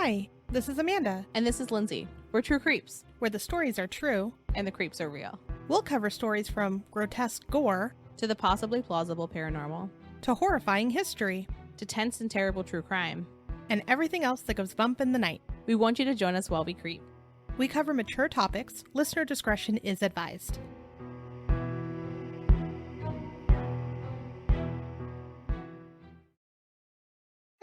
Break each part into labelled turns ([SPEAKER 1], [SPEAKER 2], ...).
[SPEAKER 1] Hi, this is Amanda.
[SPEAKER 2] And this is Lindsay. We're True Creeps.
[SPEAKER 1] Where the stories are true.
[SPEAKER 2] And the creeps are real.
[SPEAKER 1] We'll cover stories from grotesque gore
[SPEAKER 2] To the possibly plausible paranormal.
[SPEAKER 1] to horrifying history.
[SPEAKER 2] To tense and terrible true crime.
[SPEAKER 1] And everything else that goes bump in the night.
[SPEAKER 2] We want you to join us while we creep.
[SPEAKER 1] We cover mature topics. Listener discretion is advised.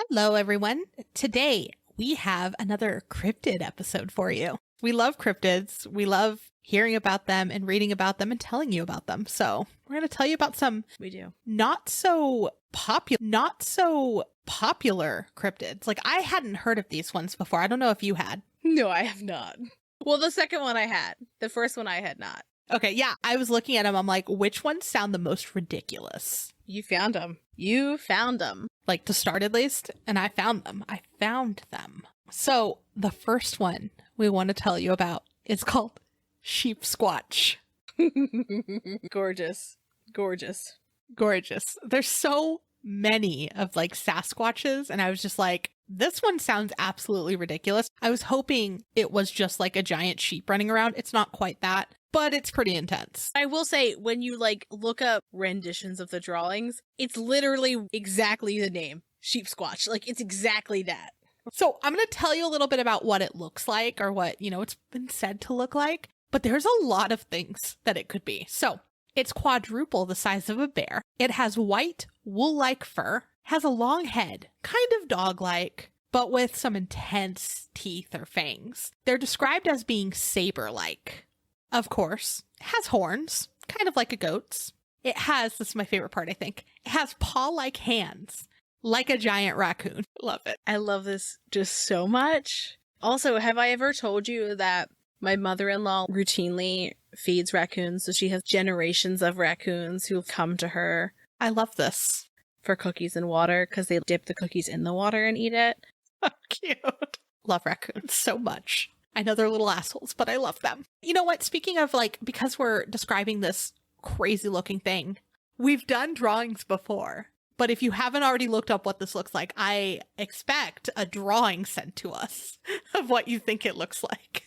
[SPEAKER 1] Hello, everyone. Today, we have another cryptid episode for you. We love cryptids. We love hearing about them and reading about them and telling you about them. So we're going to tell you about some
[SPEAKER 2] We do.
[SPEAKER 1] not so popular cryptids. Like, I hadn't heard of these ones before. I don't know if you had.
[SPEAKER 2] No, I have not. Well, the second one I had. The first one I had not.
[SPEAKER 1] Okay, yeah. I was looking at them. I'm like, which ones sound the most ridiculous?
[SPEAKER 2] You found them. You found them.
[SPEAKER 1] Like, to start at least. And I found them. So the first one we want to tell you about is called Sheepsquatch.
[SPEAKER 2] Gorgeous. Gorgeous.
[SPEAKER 1] Gorgeous. There's so many of like Sasquatches, and I was just like, this one sounds absolutely ridiculous. I was hoping it was just like a giant sheep running around. It's not quite that, but it's pretty intense.
[SPEAKER 2] I will say, when you look up renditions of the drawings, it's literally exactly the name. Sheepsquatch. Like, it's exactly that.
[SPEAKER 1] So I'm going to tell you a little bit about what it looks like, or what, it's been said to look like, but there's a lot of things that it could be. So it's quadruple the size of a bear. It has white, wool-like fur, has a long head, kind of dog-like, but with some intense teeth or fangs. They're described as being saber-like. Of course, it has horns, kind of like a goat's. It has, this is my favorite part, I think, it has paw-like hands, like a giant raccoon. Love it.
[SPEAKER 2] I love this just so much. Also, have I ever told you that my mother-in-law routinely feeds raccoons? So she has generations of raccoons who come to her
[SPEAKER 1] I love this.
[SPEAKER 2] for cookies and water because they dip the cookies in the water and eat it.
[SPEAKER 1] So cute. Love raccoons so much. I know they're little assholes, but I love them. You know what? Speaking of because we're describing this crazy looking thing, we've done drawings before. But if you haven't already looked up what this looks like, I expect a drawing sent to us of what you think it looks like.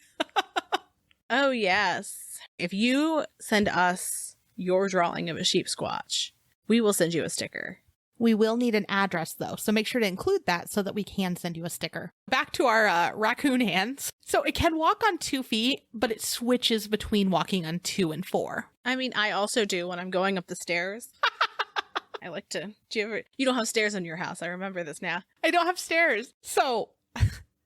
[SPEAKER 2] Oh, yes. If you send us your drawing of a sheepsquatch, we will send you a sticker.
[SPEAKER 1] We will need an address, though, so make sure to include that so that we can send you a sticker. Back to our raccoon hands. So it can walk on 2 feet, but it switches between walking on 2 and 4.
[SPEAKER 2] I mean, I also do when I'm going up the stairs. I like to... You don't have stairs in your house. I remember this now.
[SPEAKER 1] I don't have stairs. So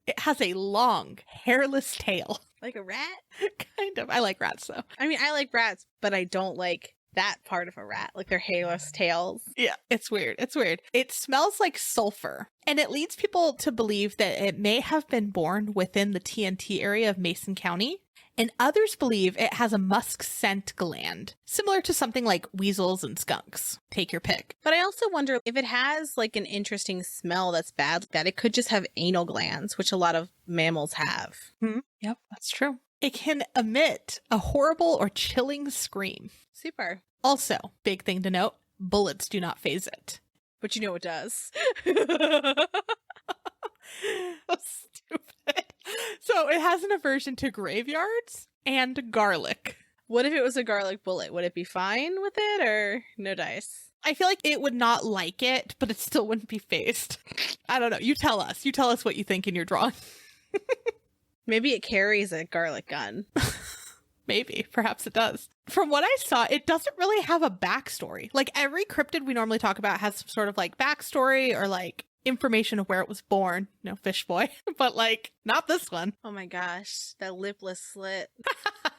[SPEAKER 1] it has a long, hairless tail.
[SPEAKER 2] Like a rat?
[SPEAKER 1] Kind of. I like rats, though.
[SPEAKER 2] I mean, I like rats, but I don't like that part of a rat. Like their hairless tails.
[SPEAKER 1] Yeah, it's weird. It's weird. It smells like sulfur, and it leads people to believe that it may have been born within the TNT area of Mason County. And others believe it has a musk scent gland, similar to something like weasels and skunks. Take your pick.
[SPEAKER 2] But I also wonder if it has like an interesting smell that's bad, that it could just have anal glands, which a lot of mammals have.
[SPEAKER 1] Yep, that's true. It can emit a horrible or chilling scream.
[SPEAKER 2] Super.
[SPEAKER 1] Also, big thing to note, bullets do not phase it.
[SPEAKER 2] But you know it does.
[SPEAKER 1] So stupid. So it has an aversion to graveyards and garlic.
[SPEAKER 2] What if it was a garlic bullet? Would it be fine with it or no dice?
[SPEAKER 1] I feel like it would not like it, but it still wouldn't be phased. I don't know. You tell us. You tell us what you think in your drawing.
[SPEAKER 2] Maybe it carries a garlic gun.
[SPEAKER 1] Maybe. Perhaps it does. From what I saw, it doesn't really have a backstory. Like every cryptid we normally talk about has some sort of like backstory or like information of where it was born. Fish boy. But like, not this one.
[SPEAKER 2] Oh my gosh, that lipless slit.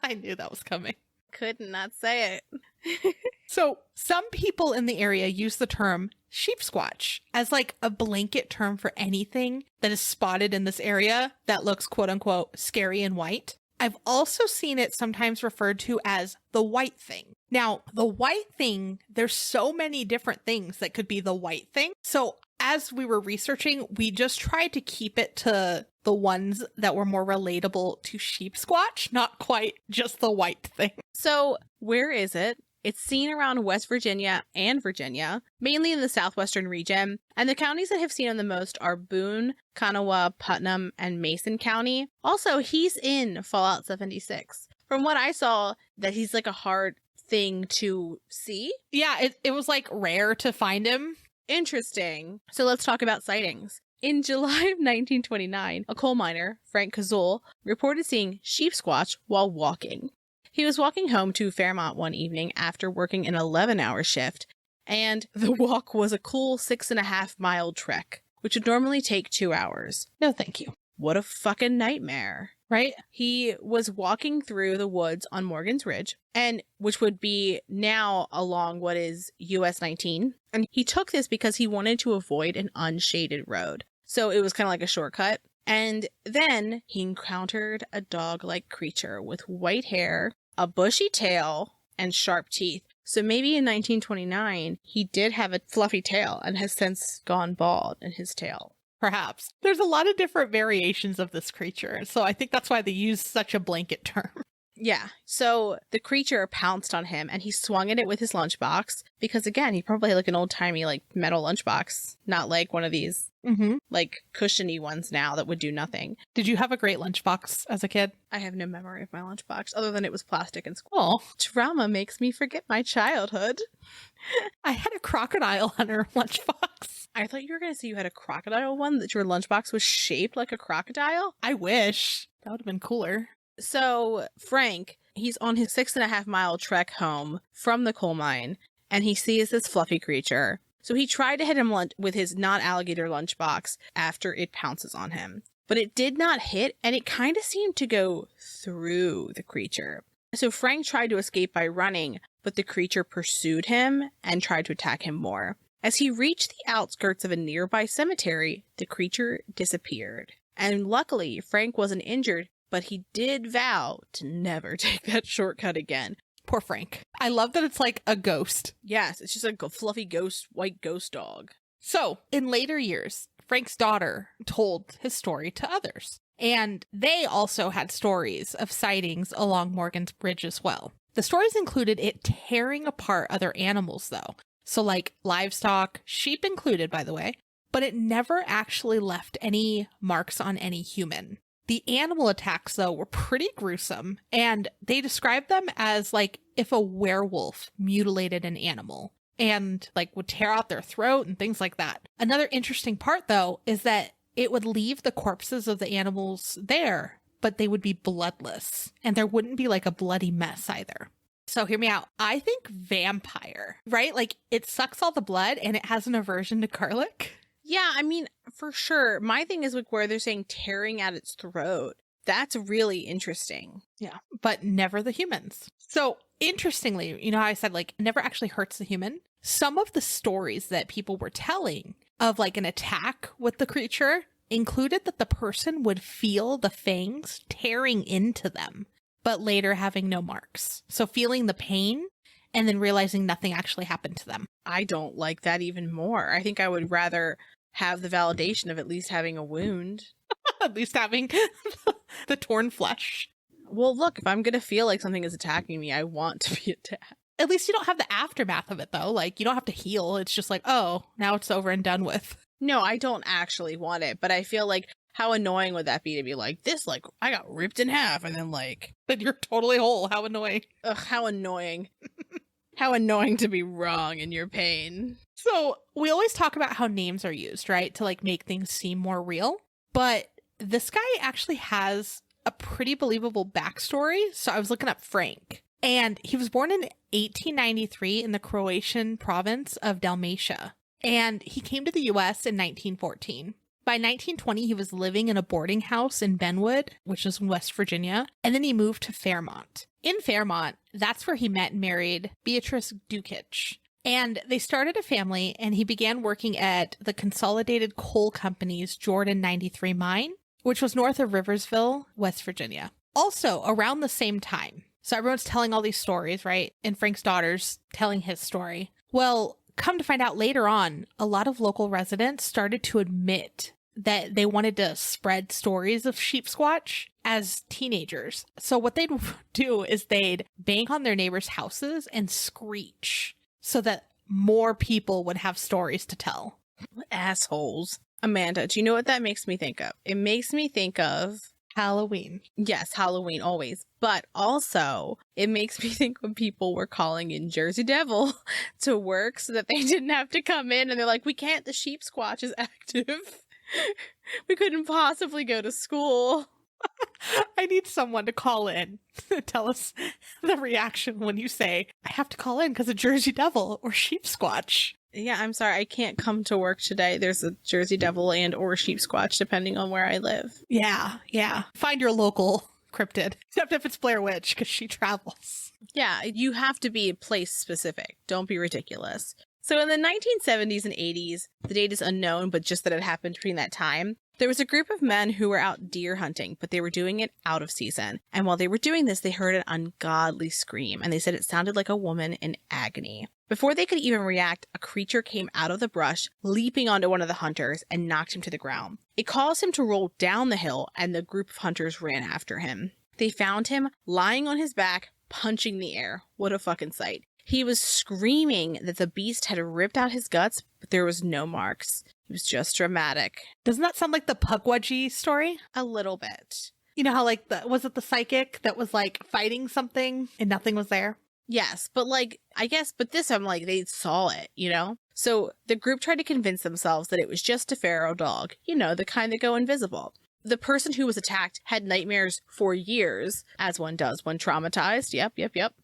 [SPEAKER 1] I knew that was coming.
[SPEAKER 2] Could not say it.
[SPEAKER 1] So some people in the area use the term sheepsquatch as like a blanket term for anything that is spotted in this area that looks quote unquote scary and white. I've also seen it sometimes referred to as the white thing. Now, the white thing, there's so many different things that could be the white thing. So as we were researching, we just tried to keep it to the ones that were more relatable to sheepsquatch, not quite just the white thing.
[SPEAKER 2] So where is it? It's seen around West Virginia and Virginia, mainly in the southwestern region, and the counties that have seen him the most are Boone, Kanawha, Putnam, and Mason County. Also, he's in Fallout 76. From what I saw, that he's like a hard thing to see.
[SPEAKER 1] Yeah, it was like rare to find him.
[SPEAKER 2] Interesting. So let's talk about sightings. In July of 1929, a coal miner, Frank Cazole, reported seeing Sheepsquatch while walking. He was walking home to Fairmont one evening after working an 11-hour shift, and the walk was a cool 6.5-mile trek, which would normally take 2 hours.
[SPEAKER 1] No, thank you.
[SPEAKER 2] What a fucking nightmare.
[SPEAKER 1] Right?
[SPEAKER 2] He was walking through the woods on Morgan's Ridge, and which would be now along what is US 19. And he took this because he wanted to avoid an unshaded road. So it was kind of like a shortcut. And then he encountered a dog-like creature with white hair, a bushy tail, and sharp teeth. So maybe in 1929, he did have a fluffy tail and has since gone bald in his tail.
[SPEAKER 1] Perhaps. There's a lot of different variations of this creature, so I think that's why they use such a blanket term.
[SPEAKER 2] Yeah. So the creature pounced on him and he swung at it with his lunchbox because, again, he probably had like an old-timey like metal lunchbox, not like one of these like cushiony ones now that would do nothing.
[SPEAKER 1] Did you have a great lunchbox as a kid?
[SPEAKER 2] I have no memory of my lunchbox other than it was plastic in school.
[SPEAKER 1] Oh.
[SPEAKER 2] Trauma makes me forget my childhood.
[SPEAKER 1] I had a crocodile hunter lunchbox.
[SPEAKER 2] I thought you were going to say you had a crocodile one, that your lunchbox was shaped like a crocodile.
[SPEAKER 1] I wish. That would have been cooler.
[SPEAKER 2] So Frank, he's on his 6.5-mile trek home from the coal mine, and he sees this fluffy creature. So he tried to hit him with his not-alligator lunchbox after it pounces on him. But it did not hit, and it kind of seemed to go through the creature. So Frank tried to escape by running, but the creature pursued him and tried to attack him more. As he reached the outskirts of a nearby cemetery, the creature disappeared. And luckily, Frank wasn't injured, but he did vow to never take that shortcut again.
[SPEAKER 1] Poor Frank. I love that it's like a ghost.
[SPEAKER 2] Yes, it's just like a fluffy ghost, white ghost dog.
[SPEAKER 1] So, in later years, Frank's daughter told his story to others. And they also had stories of sightings along Morgan's Bridge as well. The stories included it tearing apart other animals, though. So like livestock, sheep included, by the way, but it never actually left any marks on any human. The animal attacks, though, were pretty gruesome, and they described them as like if a werewolf mutilated an animal and like would tear out their throat and things like that. Another interesting part, though, is that it would leave the corpses of the animals there, but they would be bloodless, and there wouldn't be like a bloody mess either. So hear me out. I think vampire, right? Like it sucks all the blood and it has an aversion to garlic.
[SPEAKER 2] Yeah, I mean, for sure. My thing is like where they're saying tearing at its throat. That's really interesting.
[SPEAKER 1] Yeah, but never the humans. So interestingly, you know how I said like it never actually hurts the human? Some of the stories that people were telling of like an attack with the creature included that the person would feel the fangs tearing into them, but later having no marks. So feeling the pain and then realizing nothing actually happened to them.
[SPEAKER 2] I don't like that even more. I think I would rather have the validation of at least having a wound.
[SPEAKER 1] At least having the torn flesh.
[SPEAKER 2] Well, look, if I'm going to feel like something is attacking me, I want to be attacked.
[SPEAKER 1] At least you don't have the aftermath of it, though. Like, you don't have to heal. It's just like, oh, now it's over and done with.
[SPEAKER 2] No, I don't actually want it, but I feel like how annoying would that be to be like, this, like, I got ripped in half, and then, like...
[SPEAKER 1] But you're totally whole. How annoying.
[SPEAKER 2] Ugh, how annoying. How annoying to be wrong in your pain.
[SPEAKER 1] So, we always talk about how names are used, right? To, like, make things seem more real. But this guy actually has a pretty believable backstory. So, I was looking up Frank. And he was born in 1893 in the Croatian province of Dalmatia. And he came to the U.S. in 1914. By 1920, he was living in a boarding house in Benwood, which is in West Virginia, and then he moved to Fairmont. In Fairmont, that's where he met and married Beatrice Dukic. And they started a family, and he began working at the Consolidated Coal Company's Jordan 93 mine, which was north of Riversville, West Virginia. Also, around the same time, so everyone's telling all these stories, right? And Frank's daughter's telling his story. Well, come to find out later on, a lot of local residents started to admit that they wanted to spread stories of Sheepsquatch as teenagers. So what they'd do is they'd bang on their neighbors' houses and screech so that more people would have stories to tell.
[SPEAKER 2] Assholes. Amanda, do you know what that makes me think of? It makes me think of
[SPEAKER 1] Halloween.
[SPEAKER 2] Yes, Halloween always. But also, it makes me think when people were calling in Jersey Devil to work so that they didn't have to come in and they're like, we can't, the Sheepsquatch is active. We couldn't possibly go to school.
[SPEAKER 1] I need someone to call in to tell us the reaction when you say, I have to call in because of Jersey Devil or Sheepsquatch.
[SPEAKER 2] Yeah, I'm sorry, I can't come to work today. There's a Jersey Devil and or Sheepsquatch, depending on where I live.
[SPEAKER 1] Yeah. Find your local cryptid, except if it's Blair Witch, because she travels.
[SPEAKER 2] Yeah, you have to be place specific. Don't be ridiculous. So in the 1970s and 80s, the date is unknown, but just that it happened between that time, there was a group of men who were out deer hunting, but they were doing it out of season. And while they were doing this, they heard an ungodly scream, and they said it sounded like a woman in agony. Before they could even react, a creature came out of the brush, leaping onto one of the hunters, and knocked him to the ground. It caused him to roll down the hill, and the group of hunters ran after him. They found him lying on his back, punching the air. What a fucking sight. He was screaming that the beast had ripped out his guts, but there was no marks. It was just dramatic.
[SPEAKER 1] Doesn't that sound like the Pukwudgie story?
[SPEAKER 2] A little bit.
[SPEAKER 1] You know how was it the psychic that was like fighting something and nothing was there?
[SPEAKER 2] Yes, but but this I'm like, they saw it, you know? So the group tried to convince themselves that it was just a feral dog, you know, the kind that go invisible. The person who was attacked had nightmares for years, as one does when traumatized. Yep.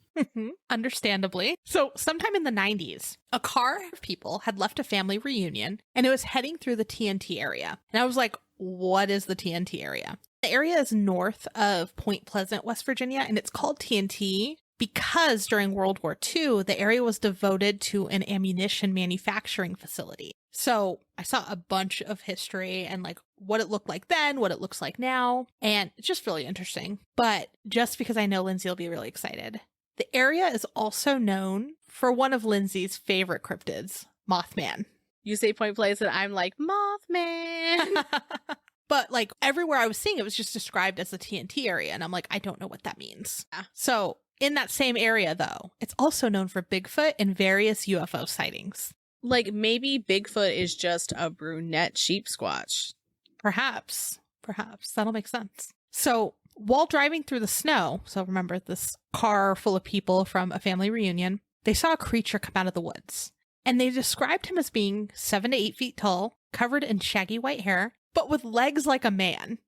[SPEAKER 1] Understandably. So sometime in the 90s, a car of people had left a family reunion and it was heading through the TNT area. And I was like, what is the TNT area? The area is north of Point Pleasant, West Virginia, and it's called TNT because during World War II, the area was devoted to an ammunition manufacturing facility. So I saw a bunch of history and like what it looked like then, what it looks like now, and it's just really interesting. But just because I know Lindsay will be really excited. The area is also known for one of Lindsay's favorite cryptids, Mothman.
[SPEAKER 2] You say Point Pleasant, I'm like, Mothman.
[SPEAKER 1] But like everywhere I was seeing, it was just described as the TNT area. And I'm like, I don't know what that means.
[SPEAKER 2] Yeah.
[SPEAKER 1] So in that same area, though, it's also known for Bigfoot and various UFO sightings.
[SPEAKER 2] Like maybe Bigfoot is just a brunette Sheepsquatch.
[SPEAKER 1] Perhaps. That'll make sense. So while driving through the snow, so remember this car full of people from a family reunion, they saw a creature come out of the woods. And they described him as being 7 to 8 feet tall, covered in shaggy white hair, but with legs like a man.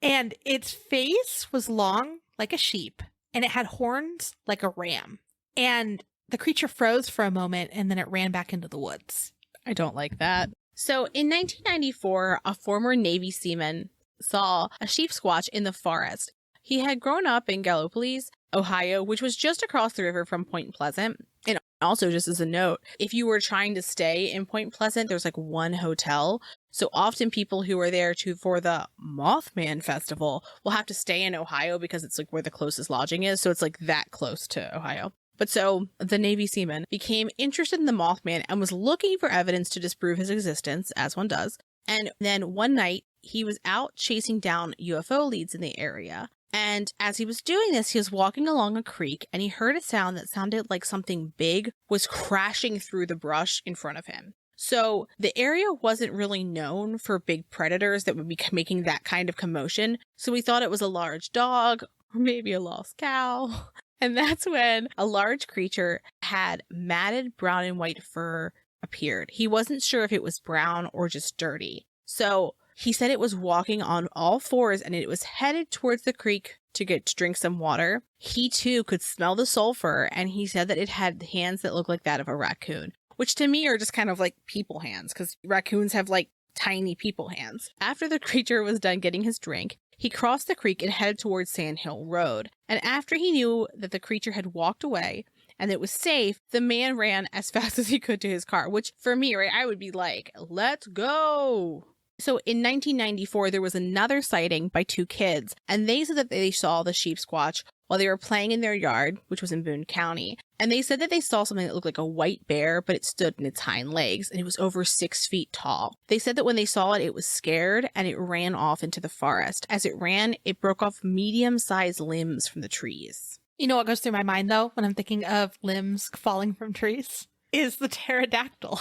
[SPEAKER 1] And its face was long like a sheep, and it had horns like a ram. And the creature froze for a moment, and then it ran back into the woods.
[SPEAKER 2] I don't like that. So in 1994, a former Navy seaman saw a Sheepsquatch in the forest. He had grown up in Gallipolis, Ohio, which was just across the river from Point Pleasant. And also, just as a note, if you were trying to stay in Point Pleasant, there's like one hotel. So often people who are there for the Mothman Festival will have to stay in Ohio because it's like where the closest lodging is. So it's like that close to Ohio. But so the Navy seaman became interested in the Mothman and was looking for evidence to disprove his existence, as one does. And then one night, he was out chasing down UFO leads in the area. And as he was doing this, he was walking along a creek and he heard a sound that sounded like something big was crashing through the brush in front of him. So the area wasn't really known for big predators that would be making that kind of commotion. So we thought it was a large dog or maybe a lost cow. And that's when a large creature had matted brown and white fur appeared. He wasn't sure if it was brown or just dirty. So he said it was walking on all fours and it was headed towards the creek to drink some water. He too could smell the sulfur, and he said that it had hands that looked like that of a raccoon, which to me are just kind of like people hands because raccoons have like tiny people hands. After the creature was done getting his drink, he crossed the creek and headed towards Sand Hill Road. And after he knew that the creature had walked away and it was safe, the man ran as fast as he could to his car, which for me, right, I would be like, let's go. So in 1994, there was another sighting by 2 kids, and they said that they saw the Sheepsquatch while they were playing in their yard, which was in Boone County. And they said that they saw something that looked like a white bear, but it stood in its hind legs, and it was over 6 feet tall. They said that when they saw it, it was scared, and it ran off into the forest. As it ran, it broke off medium-sized limbs from the trees.
[SPEAKER 1] You know what goes through my mind, though, when I'm thinking of limbs falling from trees? Is the pterodactyl.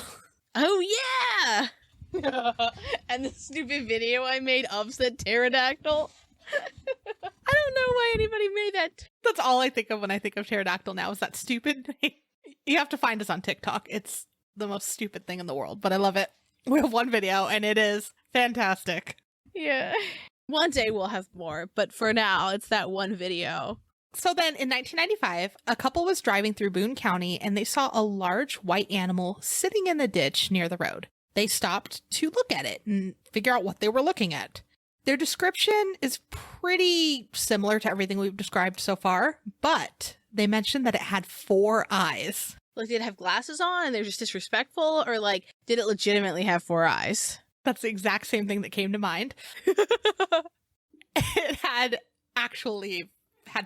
[SPEAKER 2] Oh, yeah! And the stupid video I made of said pterodactyl. I don't know why anybody made that.
[SPEAKER 1] That's all I think of when I think of pterodactyl now, is that stupid. You have to find us on TikTok. It's the most stupid thing in the world, but I love it. We have one video and it is fantastic.
[SPEAKER 2] Yeah. One day we'll have more, but for now, it's that one video.
[SPEAKER 1] So then in 1995, a couple was driving through Boone County and they saw a large white animal sitting in the ditch near the road. They stopped to look at it and figure out what they were looking at. Their description is pretty similar to everything we've described so far, but they mentioned that it had 4 eyes.
[SPEAKER 2] Like, did it have glasses on and they're just disrespectful? Or, like, did it legitimately have 4 eyes?
[SPEAKER 1] That's the exact same thing that came to mind. It had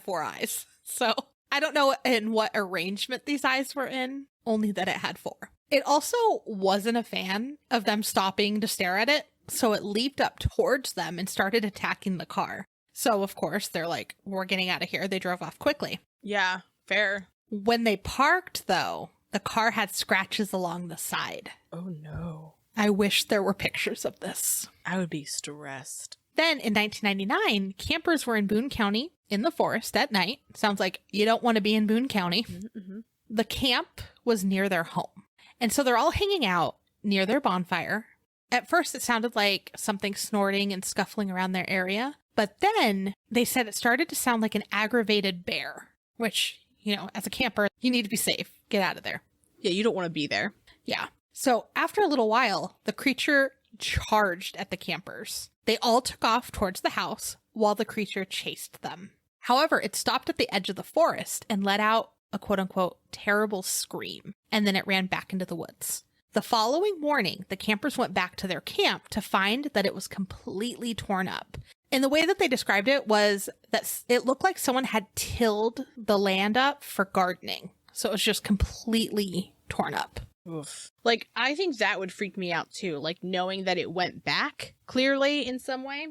[SPEAKER 1] 4 eyes. So I don't know in what arrangement these eyes were in, only that it had 4. It also wasn't a fan of them stopping to stare at it, so it leaped up towards them and started attacking the car. So, of course, they're like, we're getting out of here. They drove off quickly.
[SPEAKER 2] Yeah, fair.
[SPEAKER 1] When they parked, though, the car had scratches along the side.
[SPEAKER 2] Oh, no.
[SPEAKER 1] I wish there were pictures of this.
[SPEAKER 2] I would be stressed.
[SPEAKER 1] Then, in 1999, campers were in Boone County in the forest at night. Sounds like you don't want to be in Boone County.
[SPEAKER 2] Mm-hmm.
[SPEAKER 1] The camp was near their home. And so they're all hanging out near their bonfire. At first, it sounded like something snorting and scuffling around their area. But then they said it started to sound like an aggravated bear, which, you know, as a camper, you need to be safe. Get out of there.
[SPEAKER 2] Yeah, you don't want to be there.
[SPEAKER 1] Yeah. So after a little while, the creature charged at the campers. They all took off towards the house while the creature chased them. However, it stopped at the edge of the forest and let out a quote-unquote terrible scream, and then it ran back into the woods. The following morning, the campers went back to their camp to find that it was completely torn up. And the way that they described it was that it looked like someone had tilled the land up for gardening. So it was just completely torn up.
[SPEAKER 2] Oof. Like, I think that would freak me out too, like knowing that it went back clearly in some way.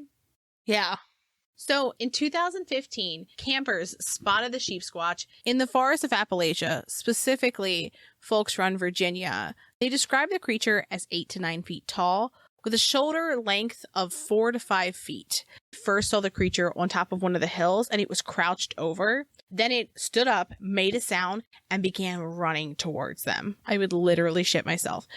[SPEAKER 1] Yeah.
[SPEAKER 2] So in 2015, campers spotted the Sheepsquatch in the forest of Appalachia, specifically Folks Run, Virginia. They described the creature as 8 to 9 feet tall, with a shoulder length of 4 to 5 feet. First saw the creature on top of one of the hills, and it was crouched over. Then it stood up, made a sound, and began running towards them. I would literally shit myself.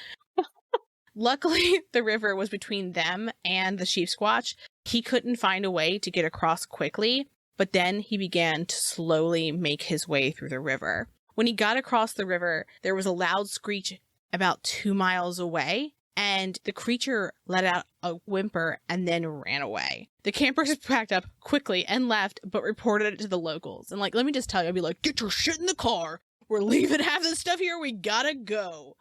[SPEAKER 2] Luckily, the river was between them and the Sheepsquatch. He couldn't find a way to get across quickly, but then he began to slowly make his way through the river. When he got across the river, there was a loud screech about 2 miles away, and the creature let out a whimper and then ran away. The campers packed up quickly and left, but reported it to the locals. And, like, let me just tell you, I'd be like, get your shit in the car. We're leaving half the stuff here. We gotta go.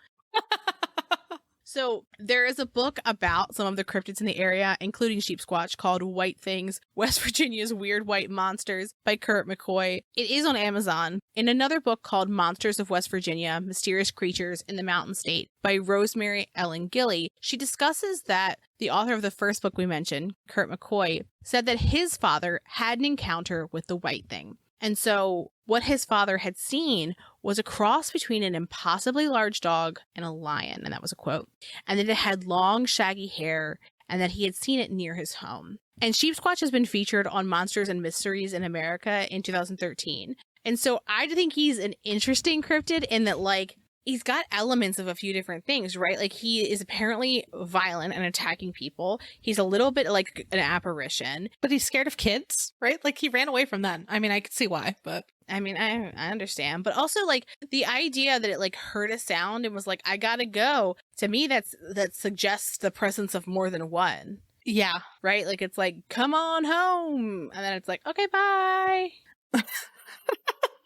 [SPEAKER 2] So there is a book about some of the cryptids in the area, including Sheepsquatch, called White Things, West Virginia's Weird White Monsters by Kurt McCoy. It is on Amazon. In another book called Monsters of West Virginia, Mysterious Creatures in the Mountain State by Rosemary Ellen Gilly, she discusses that the author of the first book we mentioned, Kurt McCoy, said that his father had an encounter with the White Thing. And so what his father had seen was a cross between an impossibly large dog and a lion, and that was a quote, and that it had long, shaggy hair, and that he had seen it near his home. And Sheepsquatch has been featured on Monsters and Mysteries in America in 2013. And so I think he's an interesting cryptid in that, like, he's got elements of a few different things, right? Like, he is apparently violent and attacking people. He's a little bit like an apparition.
[SPEAKER 1] But he's scared of kids, right? Like, he ran away from that. I mean, I could see why, but...
[SPEAKER 2] I mean, I understand. But also, like, the idea that it, like, heard a sound and was like, I gotta go. To me, that suggests the presence of more than one.
[SPEAKER 1] Yeah.
[SPEAKER 2] Right? Like, it's like, come on home. And then it's like, okay, bye.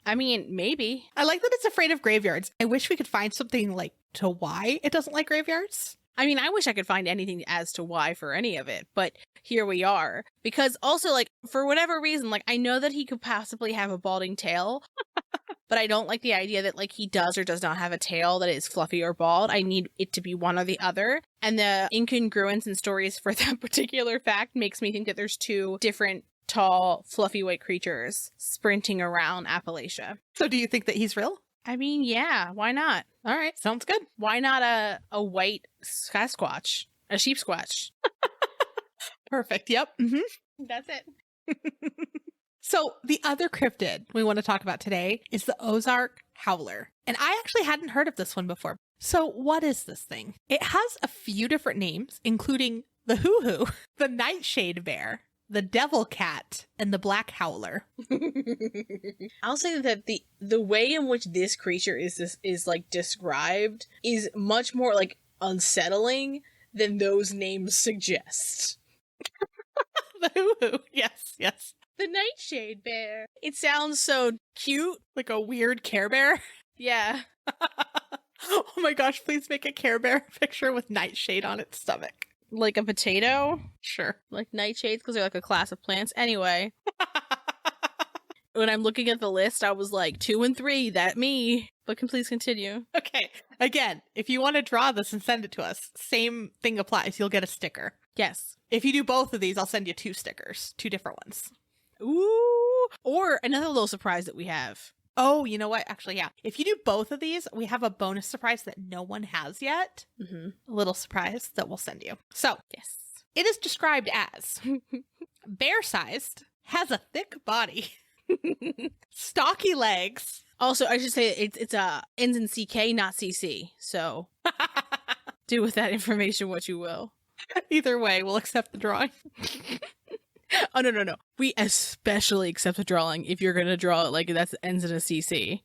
[SPEAKER 2] I mean, maybe.
[SPEAKER 1] I like that it's afraid of graveyards. I wish we could find something, like, to why it doesn't like graveyards.
[SPEAKER 2] I mean, I wish I could find anything as to why for any of it, but here we are. Because also, like, for whatever reason, like, I know that he could possibly have a balding tail, but I don't like the idea that, like, he does or does not have a tail that is fluffy or bald. I need it to be one or the other. And the incongruence in stories for that particular fact makes me think that there's two different tall, fluffy white creatures sprinting around Appalachia.
[SPEAKER 1] So do you think that he's real?
[SPEAKER 2] I mean, yeah, why not?
[SPEAKER 1] All right, sounds good.
[SPEAKER 2] Why not a white Sasquatch? A Sheepsquatch?
[SPEAKER 1] Perfect, yep. Mm-hmm.
[SPEAKER 2] That's it.
[SPEAKER 1] So the other cryptid we want to talk about today is the Ozark Howler. And I actually hadn't heard of this one before. So what is this thing? It has a few different names, including the hoo-hoo, the nightshade bear, the devil cat, and the black howler.
[SPEAKER 2] I'll say that the way in which this creature is like described is much more like unsettling than those names suggest.
[SPEAKER 1] The hoo-hoo, yes, yes.
[SPEAKER 2] The nightshade bear. It sounds so cute.
[SPEAKER 1] Like a weird Care Bear.
[SPEAKER 2] Yeah.
[SPEAKER 1] Oh my gosh, please make a Care Bear picture with nightshade on its stomach.
[SPEAKER 2] Like a potato?
[SPEAKER 1] Sure.
[SPEAKER 2] Like nightshades, because they're like a class of plants. Anyway. When I'm looking at the list, I was like, 2 and 3, that me. But please continue.
[SPEAKER 1] Okay. Again, if you want to draw this and send it to us, same thing applies. You'll get a sticker.
[SPEAKER 2] Yes.
[SPEAKER 1] If you do both of these, I'll send you 2 stickers. 2 different ones.
[SPEAKER 2] Ooh. Or another little surprise that we have.
[SPEAKER 1] Oh, you know what? Actually, yeah. If you do both of these, we have a bonus surprise that no one has yet.
[SPEAKER 2] Mm-hmm.
[SPEAKER 1] A little surprise that we'll send you. So,
[SPEAKER 2] Yes.
[SPEAKER 1] it is described as bear-sized, has a thick body, stocky legs.
[SPEAKER 2] Also, I should say it's ends in CK, not CC. So do with that information what you will.
[SPEAKER 1] Either way, we'll accept the drawing.
[SPEAKER 2] Oh, no. We especially accept a drawing if you're going to draw it like that ends in a CC.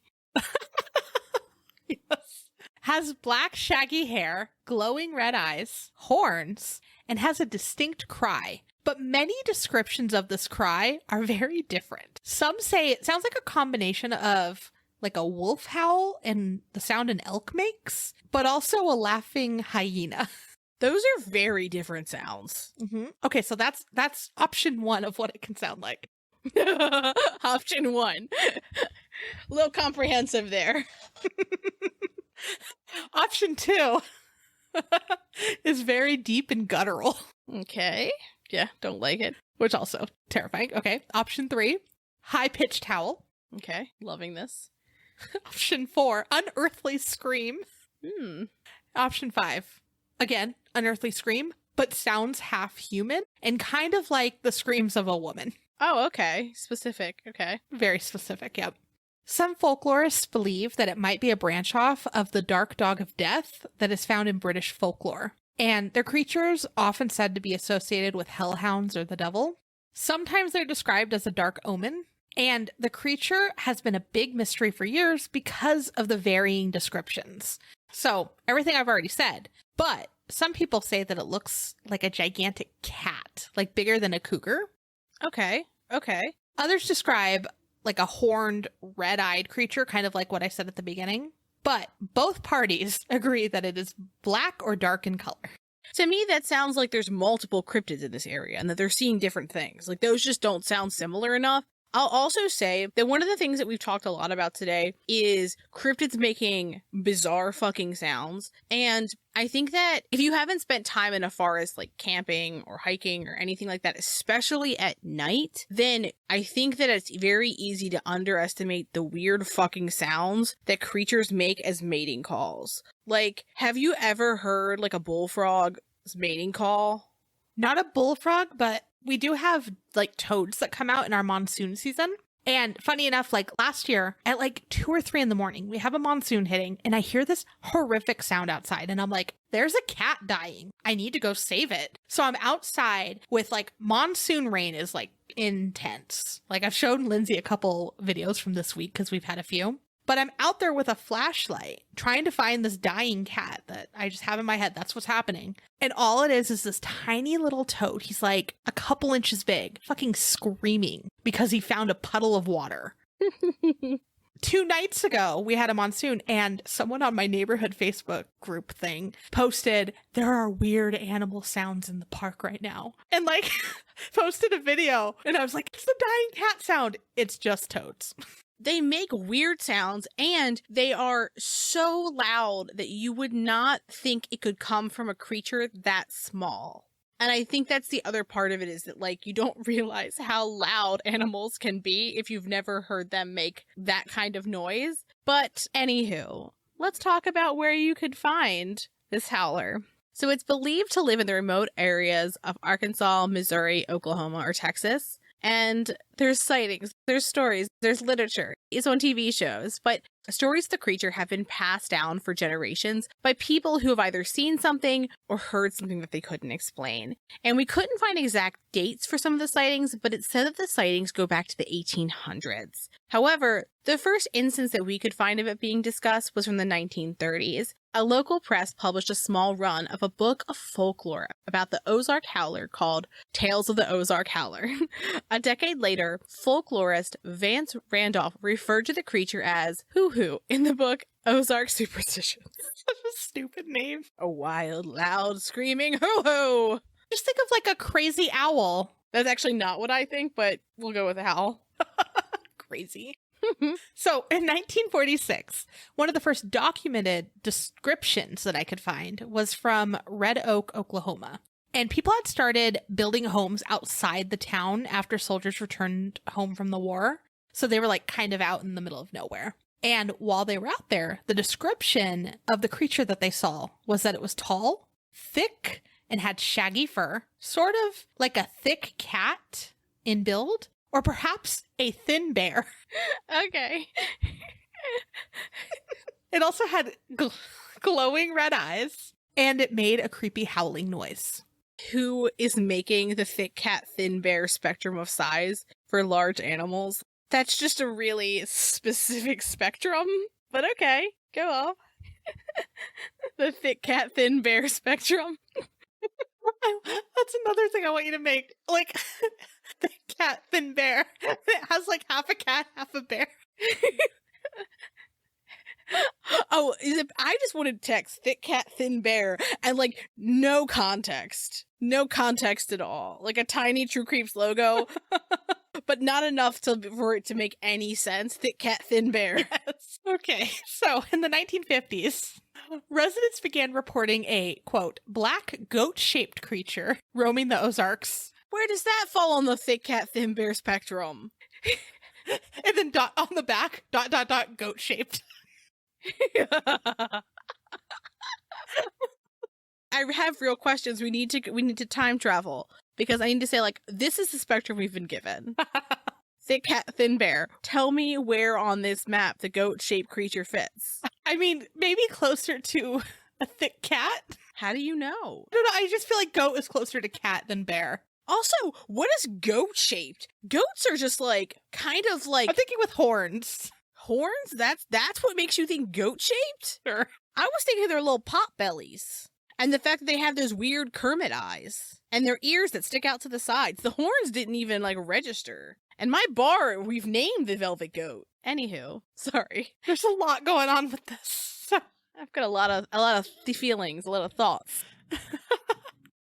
[SPEAKER 1] Yes. Has black shaggy hair, glowing red eyes, horns, and has a distinct cry. But many descriptions of this cry are very different. Some say it sounds like a combination of like a wolf howl and the sound an elk makes, but also a laughing hyena.
[SPEAKER 2] Those are very different sounds.
[SPEAKER 1] Mm-hmm. Okay, so that's option 1 of what it can sound like.
[SPEAKER 2] Option 1. A little comprehensive there.
[SPEAKER 1] Option 2 is very deep and guttural.
[SPEAKER 2] Okay. Yeah, don't like it.
[SPEAKER 1] Which also terrifying. Okay, option 3, high-pitched howl.
[SPEAKER 2] Okay, loving this.
[SPEAKER 1] Option 4, unearthly scream. Option 5, again, unearthly scream, but sounds half human and kind of like the screams of a woman.
[SPEAKER 2] Oh, okay. Specific. Okay.
[SPEAKER 1] Very specific, yep. Some folklorists believe that it might be a branch off of the dark dog of death that is found in British folklore. And their creatures often said to be associated with hellhounds or the devil. Sometimes they're described as a dark omen. And the creature has been a big mystery for years because of the varying descriptions. So, everything I've already said. But some people say that it looks like a gigantic cat, like bigger than a cougar.
[SPEAKER 2] Okay.
[SPEAKER 1] Others describe like a horned, red-eyed creature, kind of like what I said at the beginning. But both parties agree that it is black or dark in color.
[SPEAKER 2] To me, that sounds like there's multiple cryptids in this area and that they're seeing different things. Like, those just don't sound similar enough. I'll also say that one of the things that we've talked a lot about today is cryptids making bizarre fucking sounds. And I think that if you haven't spent time in a forest like camping or hiking or anything like that, especially at night, then I think that it's very easy to underestimate the weird fucking sounds that creatures make as mating calls. Like, have you ever heard like a bullfrog's mating call?
[SPEAKER 1] Not a bullfrog, but we do have like toads that come out in our monsoon season. And funny enough, like last year at like 2 or 3 in the morning, we have a monsoon hitting and I hear this horrific sound outside and I'm like, there's a cat dying. I need to go save it. So I'm outside with like monsoon rain is like intense. Like I've shown Lindsay a couple videos from this week because we've had a few. But I'm out there with a flashlight trying to find this dying cat that I just have in my head. That's what's happening. And all it is this tiny little toad. He's like a couple inches big, fucking screaming because he found a puddle of water. 2 nights ago, we had a monsoon, and someone on my neighborhood Facebook group thing posted, there are weird animal sounds in the park right now. And like posted a video, and I was like, it's the dying cat sound. It's just toads.
[SPEAKER 2] They make weird sounds, and they are so loud that you would not think it could come from a creature that small. And I think that's the other part of it, is that, like, you don't realize how loud animals can be if you've never heard them make that kind of noise. But anywho, let's talk about where you could find this howler. So it's believed to live in the remote areas of Arkansas, Missouri, Oklahoma, or Texas. And there's sightings, there's stories, there's literature. It's on TV shows, but stories of the creature have been passed down for generations by people who have either seen something or heard something that they couldn't explain. And we couldn't find exact dates for some of the sightings, but it said that the sightings go back to the 1800s. However, the first instance that we could find of it being discussed was from the 1930s. A local press published a small run of a book of folklore about the Ozark Howler called Tales of the Ozark Howler. A decade later, folklorist Vance Randolph referred to the creature as hoo-hoo in the book Ozark Superstitions.
[SPEAKER 1] Such a stupid name.
[SPEAKER 2] A wild, loud, screaming hoo-hoo.
[SPEAKER 1] Just think of like a crazy owl.
[SPEAKER 2] That's actually not what I think, but we'll go with a howl.
[SPEAKER 1] Crazy. So in 1946, one of the first documented descriptions that I could find was from Red Oak, Oklahoma. And people had started building homes outside the town after soldiers returned home from the war. So they were like kind of out in the middle of nowhere. And while they were out there, the description of the creature that they saw was that it was tall, thick, and had shaggy fur, sort of like a thick cat in build. Or perhaps a thin bear.
[SPEAKER 2] Okay.
[SPEAKER 1] It also had glowing red eyes, and it made a creepy howling noise.
[SPEAKER 2] Who is making the thick cat, thin bear spectrum of size for large animals? That's just a really specific spectrum. But okay, go off. The thick cat, thin bear spectrum.
[SPEAKER 1] That's another thing I want you to make. Like, the cat, thin bear. It has like half a cat, half a bear.
[SPEAKER 2] Oh, I just wanted text, thick cat, thin bear, and like no context. No context at all. Like a tiny True Creeps logo, but not enough for it to make any sense. Thick cat, thin bear.
[SPEAKER 1] Yes. Okay, so in the 1950s, residents began reporting a, quote, black goat-shaped creature roaming the Ozarks.
[SPEAKER 2] Where does that fall on the thick cat, thin bear spectrum?
[SPEAKER 1] And then dot on the back, dot, dot, dot, goat-shaped.
[SPEAKER 2] I have real questions. We need to time travel, because I need to say, like, this is the spectrum we've been given. Thick cat, thin bear. Tell me where on this map the goat-shaped creature fits.
[SPEAKER 1] I mean, maybe closer to a thick cat.
[SPEAKER 2] How do you know?
[SPEAKER 1] I don't know. I just feel like goat is closer to cat than bear.
[SPEAKER 2] Also, what is goat-shaped? Goats are just like, kind of like...
[SPEAKER 1] I'm thinking with horns.
[SPEAKER 2] Horns? That's what makes you think goat-shaped?
[SPEAKER 1] Sure.
[SPEAKER 2] I was thinking they're little pot bellies. And the fact that they have those weird Kermit eyes. And their ears that stick out to the sides. The horns didn't even, like, register. And my bar, we've named the velvet goat. Anywho, sorry.
[SPEAKER 1] There's a lot going on with this.
[SPEAKER 2] I've got a lot of feelings, a lot of thoughts.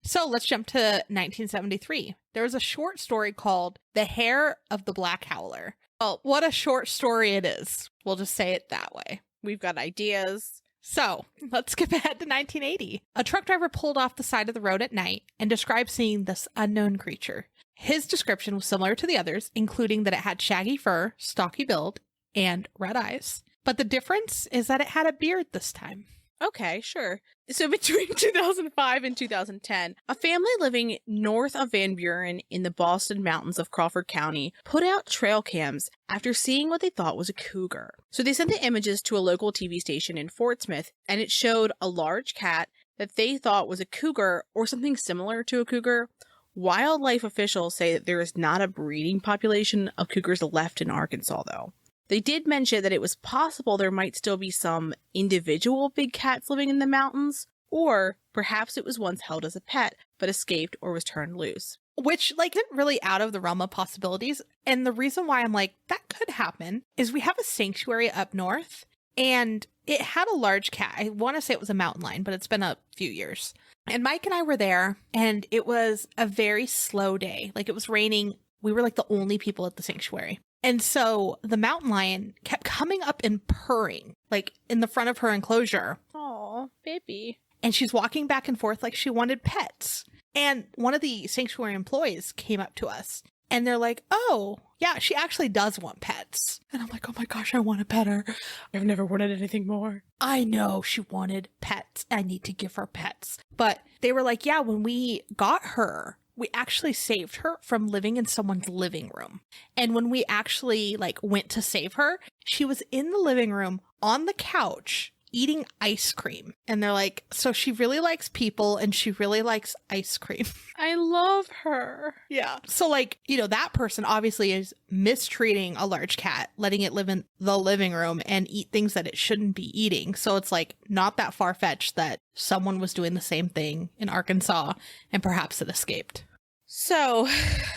[SPEAKER 1] So let's jump to 1973. There was a short story called The Hair of the Black Howler. Well, what a short story it is. We'll just say it that way.
[SPEAKER 2] We've got ideas.
[SPEAKER 1] So let's skip ahead to 1980. A truck driver pulled off the side of the road at night and described seeing this unknown creature. His description was similar to the others, including that it had shaggy fur, stocky build, and red eyes. But the difference is that it had a beard this time.
[SPEAKER 2] Okay, sure. So between 2005 and 2010, a family living north of Van Buren in the Boston Mountains of Crawford County put out trail cams after seeing what they thought was a cougar. So they sent the images to a local TV station in Fort Smith, and it showed a large cat that they thought was a cougar or something similar to a cougar. Wildlife officials say that there is not a breeding population of cougars left in Arkansas, though. They did mention that it was possible there might still be some individual big cats living in the mountains, or perhaps it was once held as a pet, but escaped or was turned loose.
[SPEAKER 1] which like isn't really out of the realm of possibilities. And the reason why I'm like, that could happen is we have a sanctuary up north and it had a large cat. I want to say it was a mountain lion, but it's been a few years. And Mike and I were there and it was a very slow day. Like it was raining. We were like the only people at the sanctuary. And so the mountain lion kept coming up and purring like in the front of her enclosure.
[SPEAKER 2] Oh, baby.
[SPEAKER 1] And she's walking back and forth like she wanted pets. And one of the sanctuary employees came up to us and they're like, oh, yeah, she actually does want pets. And I'm like, oh my gosh, I want to pet her.
[SPEAKER 2] I've never wanted anything more.
[SPEAKER 1] I know she wanted pets. I need to give her pets. But they were like, yeah, when we got her, we actually saved her from living in someone's living room. And when we actually like went to save her, she was in the living room on the couch eating ice cream. And they're like, so she really likes people and she really likes ice cream.
[SPEAKER 2] I love her.
[SPEAKER 1] Yeah. So like, you know, that person obviously is mistreating a large cat, letting it live in the living room and eat things that it shouldn't be eating. So it's like not that far-fetched that someone was doing the same thing in Arkansas and perhaps it escaped.
[SPEAKER 2] So,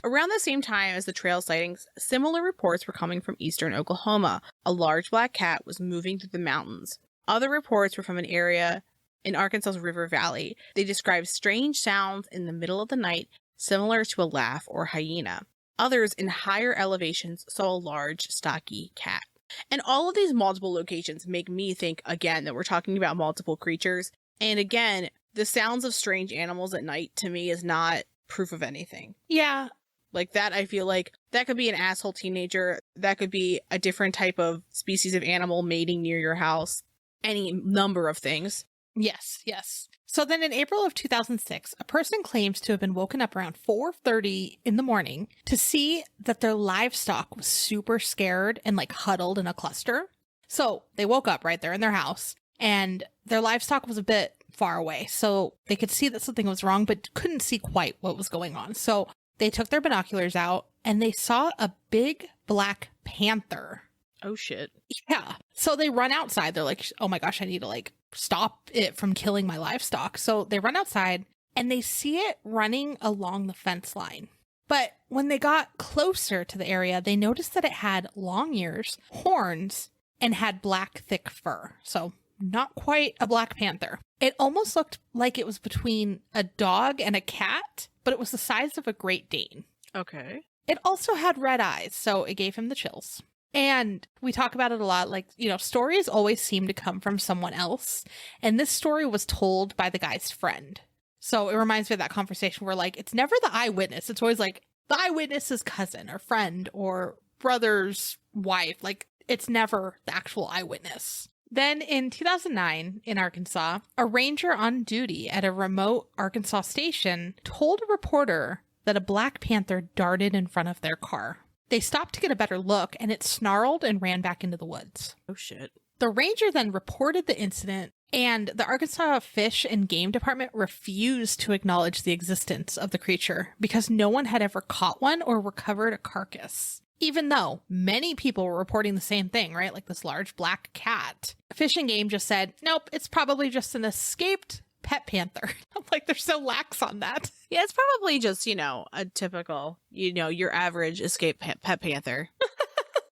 [SPEAKER 2] around the same time as the trail sightings, similar reports were coming from eastern Oklahoma. A large black cat was moving through the mountains. Other reports were from an area in Arkansas's River Valley. They described strange sounds in the middle of the night, similar to a laugh or hyena. Others in higher elevations saw a large, stocky cat. And all of these multiple locations make me think, again, that we're talking about multiple creatures. And again, the sounds of strange animals at night, to me, is not proof of anything.
[SPEAKER 1] Yeah.
[SPEAKER 2] Like that, I feel like that could be an asshole teenager. That could be a different type of species of animal mating near your house. Any number of things.
[SPEAKER 1] Yes, yes. So then in April of 2006, a person claims to have been woken up around 4:30 in the morning to see that their livestock was super scared and like huddled in a cluster. So they woke up right there in their house and their livestock was a bit far away. So they could see that something was wrong, but couldn't see quite what was going on. So they took their binoculars out and they saw a big black panther.
[SPEAKER 2] Oh, shit.
[SPEAKER 1] Yeah. So they run outside. They're like, oh my gosh, I need to like stop it from killing my livestock. So they run outside and they see it running along the fence line. But when they got closer to the area, they noticed that it had long ears, horns, and had black, thick fur. So not quite a black panther. It almost looked like it was between a dog and a cat, but it was the size of a Great Dane.
[SPEAKER 2] Okay.
[SPEAKER 1] It also had red eyes, so it gave him the chills. And we talk about it a lot, like, you know, stories always seem to come from someone else. And this story was told by the guy's friend. So it reminds me of that conversation where, like, it's never the eyewitness. It's always like the eyewitness's cousin or friend or brother's wife. Like, it's never the actual eyewitness. Then in 2009 in Arkansas, a ranger on duty at a remote Arkansas station told a reporter that a black panther darted in front of their car. They stopped to get a better look, and it snarled and ran back into the woods.
[SPEAKER 2] Oh, shit.
[SPEAKER 1] The ranger then reported the incident, and the Arkansas Fish and Game Department refused to acknowledge the existence of the creature because no one had ever caught one or recovered a carcass. Even though many people were reporting the same thing, right? Like this large black cat. Fish and Game just said, nope, it's probably just an escaped pet panther. I'm like, they're so lax on that.
[SPEAKER 2] Yeah, it's probably just, you know, a typical, you know, your average escaped pet panther.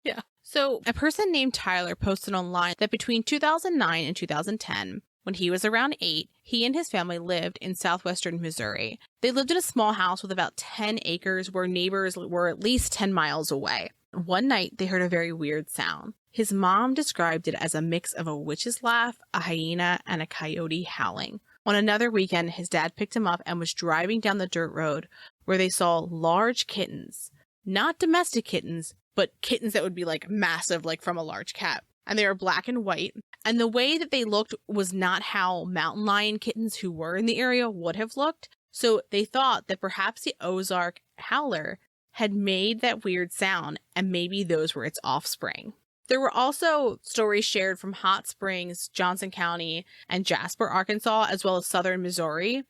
[SPEAKER 1] Yeah.
[SPEAKER 2] So a person named Tyler posted online that between 2009 and 2010, when he was around 8, he and his family lived in southwestern Missouri. They lived in a small house with about 10 acres where neighbors were at least 10 miles away. One night, they heard a very weird sound. His mom described it as a mix of a witch's laugh, a hyena, and a coyote howling. On another weekend, his dad picked him up and was driving down the dirt road where they saw large kittens. Not domestic kittens, but kittens that would be like massive, like from a large cat. And they were black and white. And the way that they looked was not how mountain lion kittens who were in the area would have looked. So they thought that perhaps the Ozark Howler had made that weird sound and maybe those were its offspring. There were also stories shared from Hot Springs, Johnson County, and Jasper, Arkansas, as well as southern Missouri,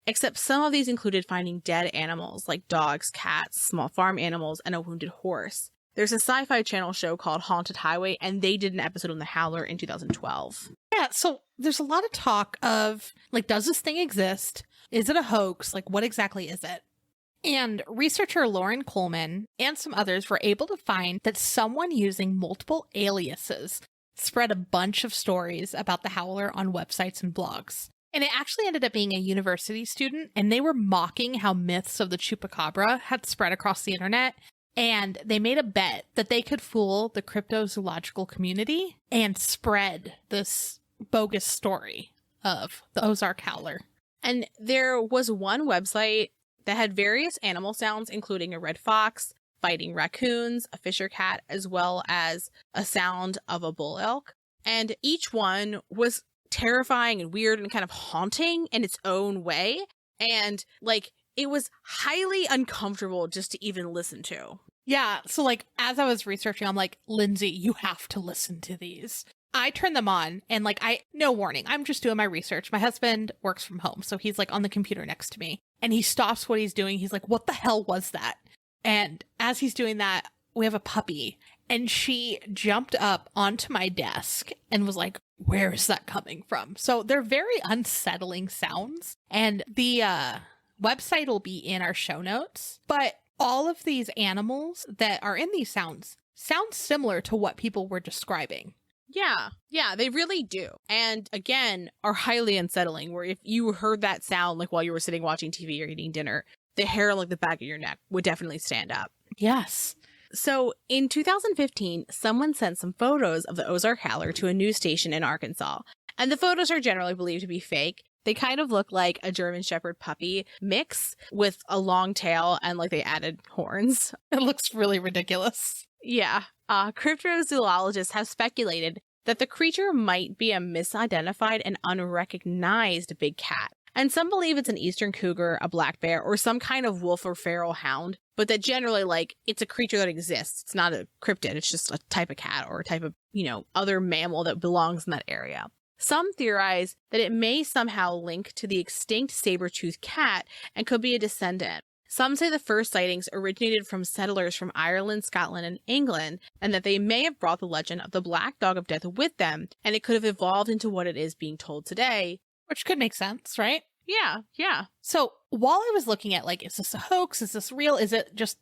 [SPEAKER 2] except some of these included finding dead animals like dogs, cats, small farm animals, and a wounded horse. There's a Sci-Fi Channel show called Haunted Highway, and they did an episode on the Howler in 2012.
[SPEAKER 1] Yeah, so there's a lot of talk of, like, does this thing exist? Is it a hoax? Like, what exactly is it? And researcher Lauren Coleman and some others were able to find that someone using multiple aliases spread a bunch of stories about the howler on websites and blogs. And it actually ended up being a university student, and they were mocking how myths of the chupacabra had spread across the internet. And they made a bet that they could fool the cryptozoological community and spread this bogus story of the Ozark Howler.
[SPEAKER 2] And there was one website that had various animal sounds, including a red fox, fighting raccoons, a fisher cat, as well as a sound of a bull elk. And each one was terrifying and weird and kind of haunting in its own way. And like, it was highly uncomfortable just to even listen to.
[SPEAKER 1] Yeah. So like, as I was researching, I'm like, Lindsay, you have to listen to these. I turned them on and like, no warning, I'm just doing my research. My husband works from home, so he's like on the computer next to me and he stops what he's doing. He's like, what the hell was that? And as he's doing that, we have a puppy and she jumped up onto my desk and was like, where is that coming from? So they're very unsettling sounds, and the website will be in our show notes, but all of these animals that are in these sound similar to what people were describing.
[SPEAKER 2] Yeah, they really do. And again, are highly unsettling, where if you heard that sound like while you were sitting watching TV or eating dinner, the hair on like the back of your neck would definitely stand up.
[SPEAKER 1] Yes.
[SPEAKER 2] So in 2015, someone sent some photos of the Ozark Howler to a news station in Arkansas. And the photos are generally believed to be fake. They kind of look like a German Shepherd puppy mix with a long tail and like they added horns.
[SPEAKER 1] It looks really ridiculous.
[SPEAKER 2] Yeah. Cryptozoologists have speculated that the creature might be a misidentified and unrecognized big cat. And some believe it's an eastern cougar, a black bear, or some kind of wolf or feral hound, but that generally, like, it's a creature that exists. It's not a cryptid. It's just a type of cat or a type of, other mammal that belongs in that area. Some theorize that it may somehow link to the extinct saber-toothed cat and could be a descendant. Some say the first sightings originated from settlers from Ireland, Scotland, and England, and that they may have brought the legend of the Black Dog of Death with them, and it could have evolved into what it is being told today.
[SPEAKER 1] Which could make sense, right?
[SPEAKER 2] Yeah.
[SPEAKER 1] So while I was looking at, like, is this a hoax? Is this real? Is it just,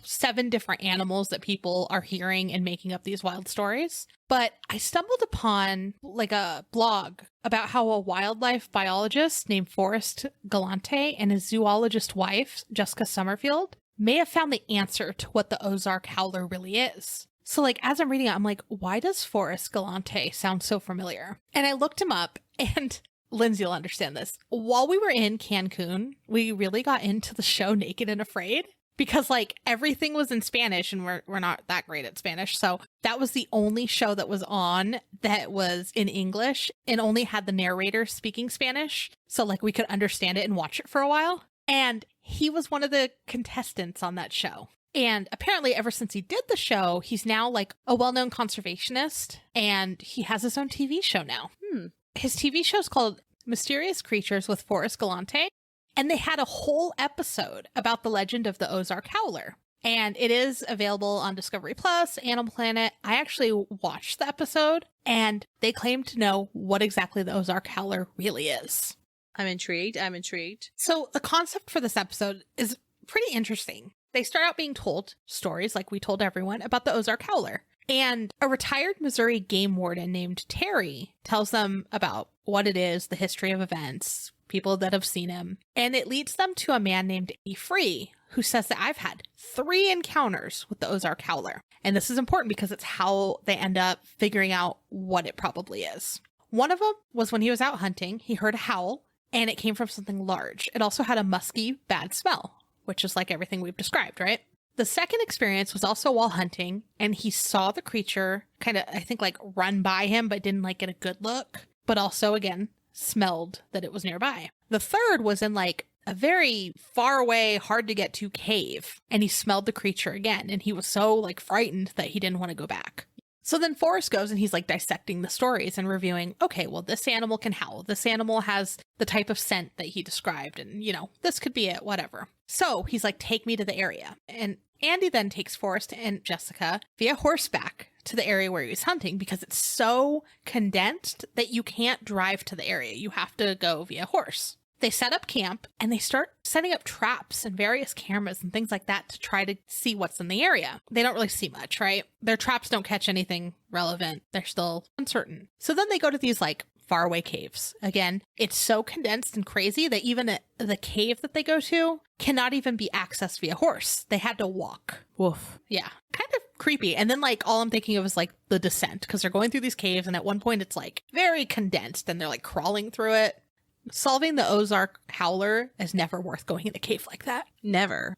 [SPEAKER 1] 7 different animals that people are hearing and making up these wild stories? But I stumbled upon, like, a blog about how a wildlife biologist named Forrest Galante and his zoologist wife, Jessica Summerfield, may have found the answer to what the Ozark Howler really is. So, like, as I'm reading it, I'm like, why does Forrest Galante sound so familiar? And I looked him up, and Lindsay will understand this. While we were in Cancun, we really got into the show Naked and Afraid because, like, everything was in Spanish and we're not that great at Spanish. So that was the only show that was on that was in English and only had the narrator speaking Spanish. So, like, we could understand it and watch it for a while. And he was one of the contestants on that show. And apparently ever since he did the show, he's now, like, a well-known conservationist and he has his own TV show now. His TV show is called Mysterious Creatures with Forrest Galante, and they had a whole episode about the legend of the Ozark Howler. And it is available on Discovery Plus, Animal Planet. I actually watched the episode, and they claim to know what exactly the Ozark Howler really is.
[SPEAKER 2] I'm intrigued.
[SPEAKER 1] So the concept for this episode is pretty interesting. They start out being told stories, like we told everyone, about the Ozark Howler. And a retired Missouri game warden named Terry tells them about what it is, the history of events, people that have seen him. And it leads them to a man named E. Free, who says that I've had 3 encounters with the Ozark Howler. And this is important because it's how they end up figuring out what it probably is. One of them was when he was out hunting, he heard a howl, and it came from something large. It also had a musky, bad smell, which is like everything we've described, right? The second experience was also while hunting, and he saw the creature kind of, I think, like run by him, but didn't like get a good look, but also, again, smelled that it was nearby. The third was in like a very far away, hard to get to cave, and he smelled the creature again, and he was so like frightened that he didn't want to go back. So then Forrest goes and he's like dissecting the stories and reviewing, okay, well, this animal can howl. This animal has the type of scent that he described, and, this could be it, whatever. So he's like, take me to the area. And Andy then takes Forrest and Jessica via horseback to the area where he was hunting because it's so condensed that you can't drive to the area. You have to go via horse. they set up camp and they start setting up traps and various cameras and things like that to try to see what's in the area. They don't really see much, right? Their traps don't catch anything relevant. They're still uncertain. So then they go to these like faraway caves. Again, it's so condensed and crazy that even the cave that they go to cannot even be accessed via horse. They had to walk.
[SPEAKER 2] Woof.
[SPEAKER 1] Yeah. Kind of creepy. And then like all I'm thinking of is like the descent, because they're going through these caves and at one point it's like very condensed and they're like crawling through it. Solving the Ozark Howler is never worth going in a cave like that.
[SPEAKER 2] Never.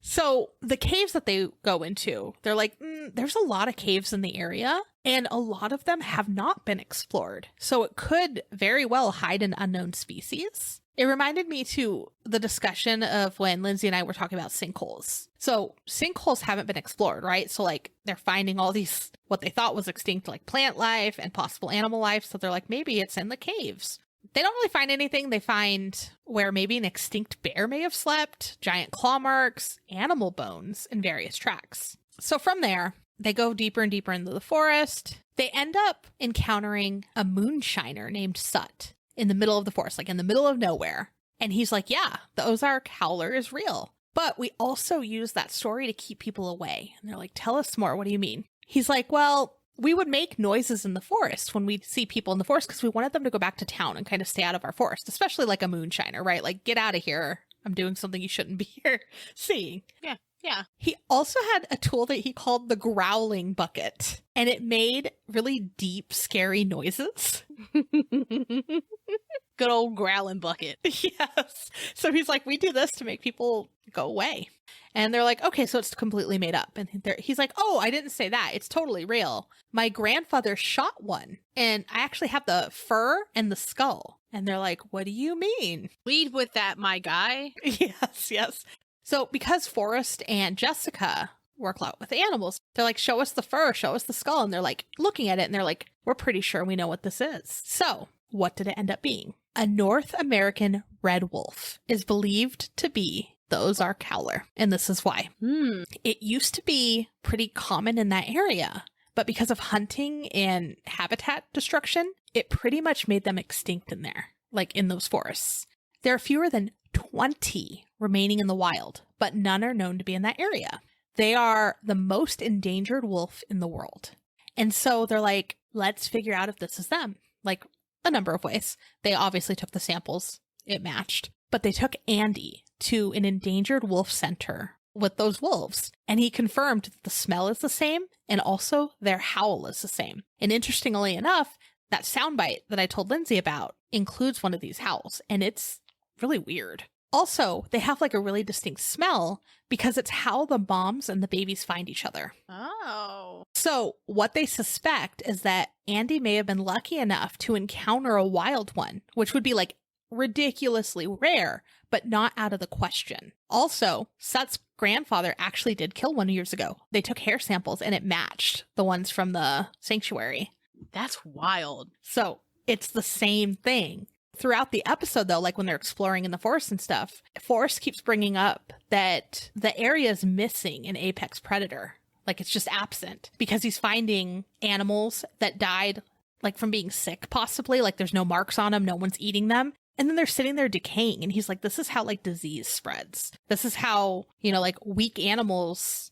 [SPEAKER 1] So the caves that they go into, they're like, there's a lot of caves in the area and a lot of them have not been explored. So it could very well hide an unknown species. It reminded me to the discussion of when Lindsay and I were talking about sinkholes. So sinkholes haven't been explored, right? So like they're finding all these, what they thought was extinct, like plant life and possible animal life. So they're like, maybe it's in the caves. They don't really find anything. They find where maybe an extinct bear may have slept, giant claw marks, animal bones, and various tracks. So from there, they go deeper and deeper into the forest. They end up encountering a moonshiner named Sut in the middle of the forest, like in the middle of nowhere. And he's like, yeah, the Ozark Howler is real. But we also use that story to keep people away. And they're like, tell us more. What do you mean? He's like, well, we would make noises in the forest when we see people in the forest because we wanted them to go back to town and kind of stay out of our forest, especially like a moonshiner, right? Like, get out of here. I'm doing something you shouldn't be here seeing.
[SPEAKER 2] Yeah. Yeah.
[SPEAKER 1] He also had a tool that he called the growling bucket, and it made really deep, scary noises.
[SPEAKER 2] Good old growling bucket.
[SPEAKER 1] Yes. So he's like, we do this to make people go away. And they're like, okay, so it's completely made up. And he's like, oh, I didn't say that. It's totally real. My grandfather shot one, and I actually have the fur and the skull. And they're like, what do you mean?
[SPEAKER 2] Lead with that, my guy.
[SPEAKER 1] Yes, yes. So because Forrest and Jessica work a lot with animals, they're like, show us the fur, show us the skull. And they're like looking at it and they're like, we're pretty sure we know what this is. So what did it end up being? A North American red wolf is believed to be the Ozark Howler. And this is why. It used to be pretty common in that area, but because of hunting and habitat destruction, it pretty much made them extinct in there, like in those forests. There are fewer than 20 remaining in the wild, but none are known to be in that area. They are the most endangered wolf in the world. And so they're like, let's figure out if this is them. Like a number of ways. They obviously took the samples. It matched. But they took Andy to an endangered wolf center with those wolves. And he confirmed that the smell is the same and also their howl is the same. And interestingly enough, that soundbite that I told Lindsay about includes one of these howls. And it's really weird. Also, they have like a really distinct smell because it's how the moms and the babies find each other.
[SPEAKER 2] Oh.
[SPEAKER 1] So what they suspect is that Andy may have been lucky enough to encounter a wild one, which would be like ridiculously rare, but not out of the question. Also, Sut's grandfather actually did kill one years ago. They took hair samples and it matched the ones from the sanctuary.
[SPEAKER 2] That's wild.
[SPEAKER 1] So it's the same thing. Throughout the episode, though, like when they're exploring in the forest and stuff, Forrest keeps bringing up that the area is missing an apex predator. Like it's just absent because he's finding animals that died like from being sick, possibly. Like there's no marks on them. No one's eating them. And then they're sitting there decaying. And he's like, this is how like disease spreads. This is how, like weak animals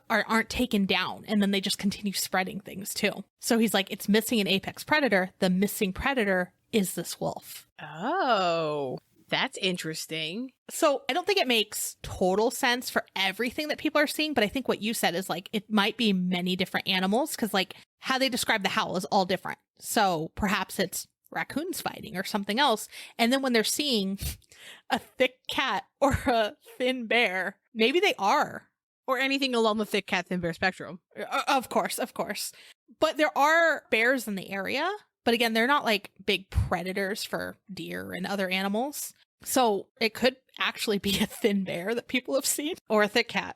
[SPEAKER 1] aren't taken down. And then they just continue spreading things too. So he's like, it's missing an apex predator. The missing predator is this wolf.
[SPEAKER 2] Oh, that's interesting.
[SPEAKER 1] So I don't think it makes total sense for everything that people are seeing, but I think what you said is like, it might be many different animals because like how they describe the howl is all different. So perhaps it's raccoons fighting or something else. And then when they're seeing a thick cat or a thin bear, maybe they are.
[SPEAKER 2] Or anything along the thick cat, thin bear spectrum.
[SPEAKER 1] Of course. But there are bears in the area. But again, they're not like big predators for deer and other animals. So it could actually be a thin bear that people have seen, or a thick cat,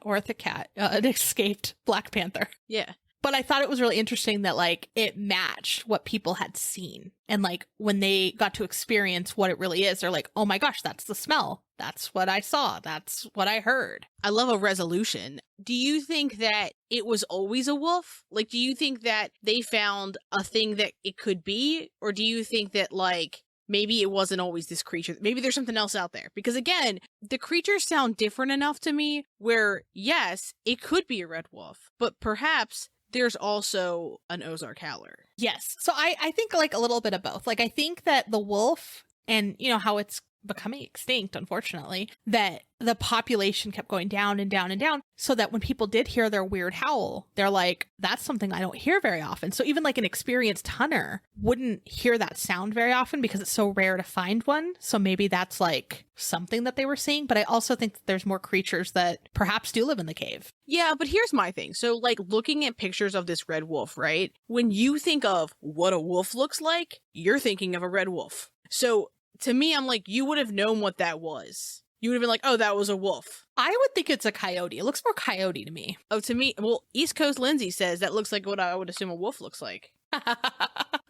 [SPEAKER 1] an escaped Black Panther.
[SPEAKER 2] Yeah.
[SPEAKER 1] But I thought it was really interesting that like it matched what people had seen. And like when they got to experience what it really is, they're like, oh my gosh, that's the smell. That's what I saw. That's what I heard.
[SPEAKER 2] I love a resolution. Do you think that it was always a wolf? Like, do you think that they found a thing that it could be? Or do you think that like maybe it wasn't always this creature. Maybe there's something else out there. Because again, the creatures sound different enough to me where, yes, it could be a red wolf, but perhaps there's also an Ozark Howler.
[SPEAKER 1] Yes. So I think like a little bit of both. Like I think that the wolf and, you know, how it's becoming extinct, unfortunately, that the population kept going down and down and down, so that when people did hear their weird howl, they're like, that's something I don't hear very often. So even like an experienced hunter wouldn't hear that sound very often because it's so rare to find one. So maybe that's like something that they were seeing. But I also think that there's more creatures that perhaps do live in the cave.
[SPEAKER 2] Yeah, but here's my thing. So like looking at pictures of this red wolf, right? When you think of what a wolf looks like, you're thinking of a red wolf. So to me, I'm like, you would have known what that was. You would have been like, oh, that was a wolf.
[SPEAKER 1] I would think it's a coyote. It looks more coyote to me.
[SPEAKER 2] Oh, to me, well, East Coast Lindsay says that looks like what I would assume a wolf looks like.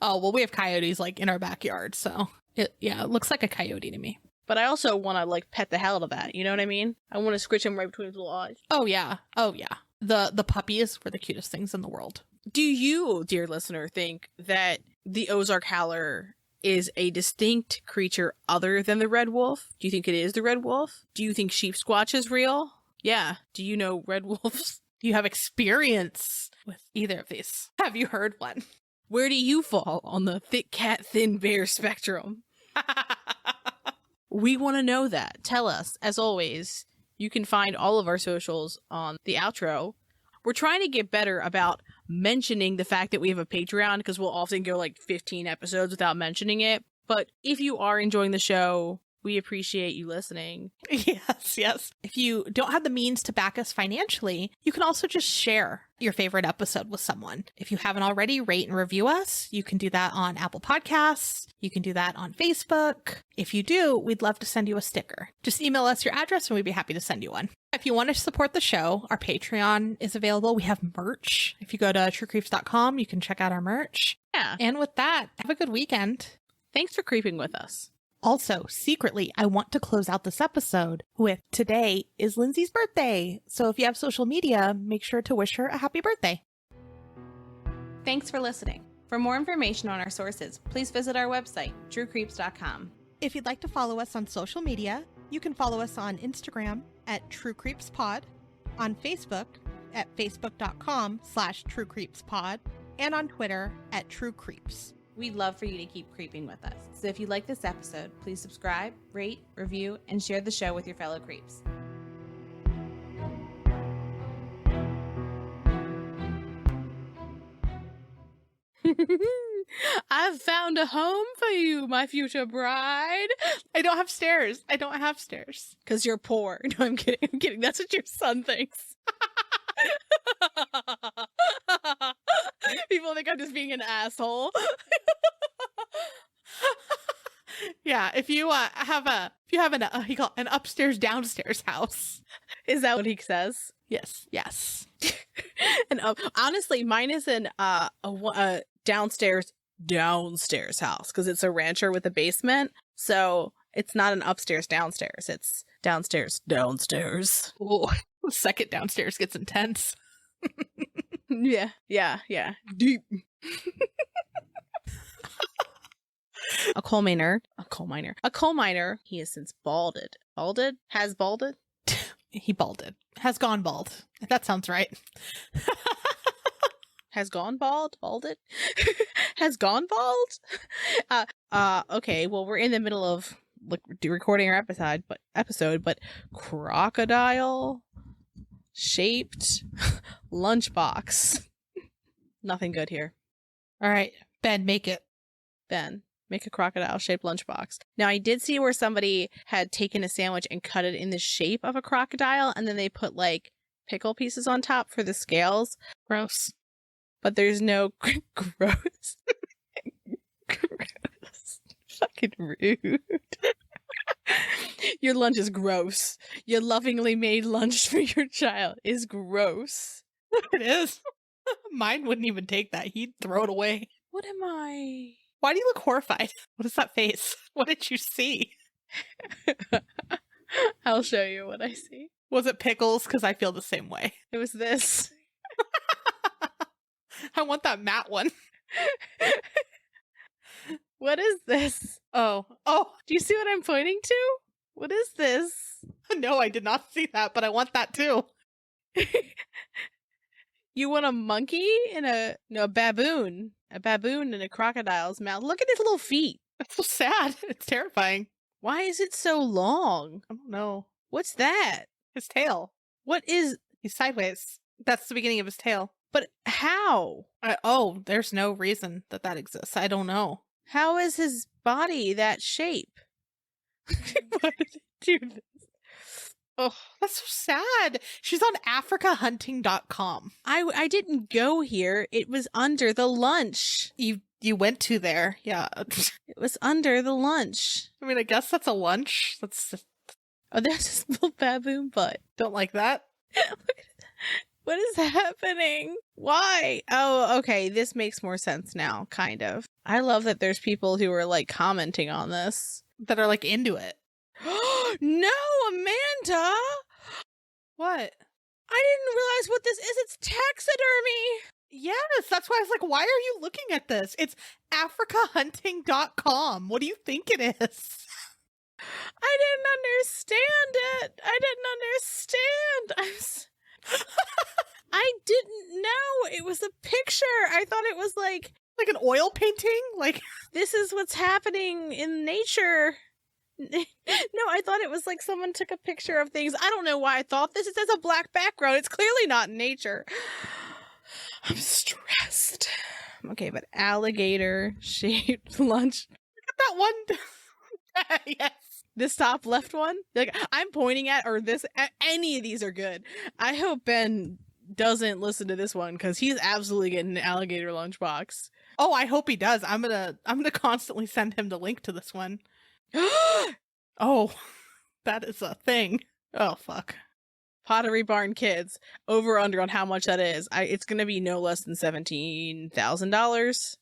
[SPEAKER 1] Oh, well, we have coyotes like in our backyard. So it looks like a coyote to me.
[SPEAKER 2] But I also want to like pet the hell out of that. You know what I mean? I want to scritch him right between his little eyes.
[SPEAKER 1] Oh, yeah. Oh, yeah. The puppies were the cutest things in the world.
[SPEAKER 2] Do you, dear listener, think that the Ozark Howler is a distinct creature other than the red wolf? Do you think it is the red wolf? Do you think Sheepsquatch is real? Yeah. Do you know red wolves?
[SPEAKER 1] Do you have experience with either of these? Have you heard one?
[SPEAKER 2] Where do you fall on the thick cat, thin bear spectrum? We want to know that. Tell us. As always, you can find all of our socials on the outro. We're trying to get better about mentioning the fact that we have a Patreon, because we'll often go like 15 episodes without mentioning it. But if you are enjoying the show, we appreciate you listening.
[SPEAKER 1] Yes. If you don't have the means to back us financially, you can also just share your favorite episode with someone. If you haven't already, rate and review us. You can do that on Apple Podcasts. You can do that on Facebook. If you do, we'd love to send you a sticker. Just email us your address and we'd be happy to send you one. If you want to support the show, our Patreon is available. We have merch. If you go to truecreeps.com, you can check out our merch.
[SPEAKER 2] Yeah.
[SPEAKER 1] And with that, have a good weekend.
[SPEAKER 2] Thanks for creeping with us.
[SPEAKER 1] Also, secretly, I want to close out this episode with today is Lindsay's birthday. So if you have social media, make sure to wish her a happy birthday.
[SPEAKER 3] Thanks for listening. For more information on our sources, please visit our website, truecreeps.com.
[SPEAKER 1] If you'd like to follow us on social media, you can follow us on Instagram at TrueCreepsPod, on Facebook at facebook.com/TrueCreepsPod, and on Twitter at TrueCreeps.
[SPEAKER 3] We'd love for you to keep creeping with us. So if you like this episode, please subscribe, rate, review, and share the show with your fellow creeps.
[SPEAKER 2] I've found a home for you, my future bride.
[SPEAKER 1] I don't have stairs.
[SPEAKER 2] Because you're poor. No, I'm kidding. That's what your son thinks. People think I'm just being an asshole.
[SPEAKER 1] Yeah, if you have an upstairs downstairs house.
[SPEAKER 2] Is that what he says?
[SPEAKER 1] Yes.
[SPEAKER 2] And honestly, mine is an a downstairs house because it's a rancher with a basement. So it's not an upstairs downstairs. It's downstairs.
[SPEAKER 1] Oh, the second downstairs gets intense.
[SPEAKER 2] Yeah. Deep. A coal miner. He has since balded. Has balded?
[SPEAKER 1] He balded. Has gone bald. That sounds right.
[SPEAKER 2] Has gone bald? Balded? Has gone bald? Okay, well, we're in the middle of recording our episode, but crocodile shaped lunchbox. Nothing good here.
[SPEAKER 1] All right, Ben, make it.
[SPEAKER 2] Ben, make a crocodile shaped lunchbox. Now, I did see where somebody had taken a sandwich and cut it in the shape of a crocodile, and then they put like pickle pieces on top for the scales.
[SPEAKER 1] Gross.
[SPEAKER 2] But there's no gross. Gross. Fucking rude. Your lunch is gross. Your lovingly made lunch for your child is gross.
[SPEAKER 1] It is. Mine wouldn't even take that. He'd throw it away.
[SPEAKER 2] What am I?
[SPEAKER 1] Why do you look horrified? What is that face? What did you see?
[SPEAKER 2] I'll show you what I see.
[SPEAKER 1] Was it pickles? Because I feel the same way.
[SPEAKER 2] It was this.
[SPEAKER 1] I want that matte one.
[SPEAKER 2] What is this?
[SPEAKER 1] Oh,
[SPEAKER 2] Do you see what I'm pointing to? What is this?
[SPEAKER 1] no, I did not see that, but I want that too.
[SPEAKER 2] You want a monkey and a baboon. A baboon in a crocodile's mouth. Look at his little feet.
[SPEAKER 1] That's so sad. It's terrifying.
[SPEAKER 2] Why is it so long?
[SPEAKER 1] I don't know.
[SPEAKER 2] What's that?
[SPEAKER 1] His tail.
[SPEAKER 2] What is...
[SPEAKER 1] He's sideways. That's the beginning of his tail.
[SPEAKER 2] But how?
[SPEAKER 1] There's no reason that exists. I don't know.
[SPEAKER 2] How is his body that shape? Why did they do this?
[SPEAKER 1] Oh, that's so sad. She's on AfricaHunting.com.
[SPEAKER 2] I didn't go here. It was under the lunch.
[SPEAKER 1] You went to there. Yeah.
[SPEAKER 2] It was under the lunch.
[SPEAKER 1] I mean, I guess that's a lunch. That's
[SPEAKER 2] Oh, there's this little baboon butt.
[SPEAKER 1] don't like that.
[SPEAKER 2] What is happening? Why? Oh, okay. This makes more sense now, kind of. I love that there's people who are like commenting on this.
[SPEAKER 1] That are like into it.
[SPEAKER 2] No, Amanda!
[SPEAKER 1] What?
[SPEAKER 2] I didn't realize what this is. It's taxidermy.
[SPEAKER 1] Yes, that's why I was like, why are you looking at this? It's AfricaHunting.com. What do you think it is?
[SPEAKER 2] I didn't understand it. I didn't understand. I didn't know it was a picture. I thought it was like
[SPEAKER 1] an oil painting? Like,
[SPEAKER 2] this is what's happening in nature. No, I thought it was like someone took a picture of things. I don't know why I thought this. It says a black background. It's clearly not nature. I'm stressed. Okay, but alligator-shaped lunch.
[SPEAKER 1] look at that one. Yes.
[SPEAKER 2] This top left one, like I'm pointing at, or this, any of these are good. I hope Ben doesn't listen to this one because he's absolutely getting an alligator lunchbox.
[SPEAKER 1] Oh, I hope he does. I'm gonna constantly send him the link to this one. Oh, that is a thing. Oh, fuck.
[SPEAKER 2] Pottery Barn Kids. Over under on how much that is. It's gonna be no less than $17,000.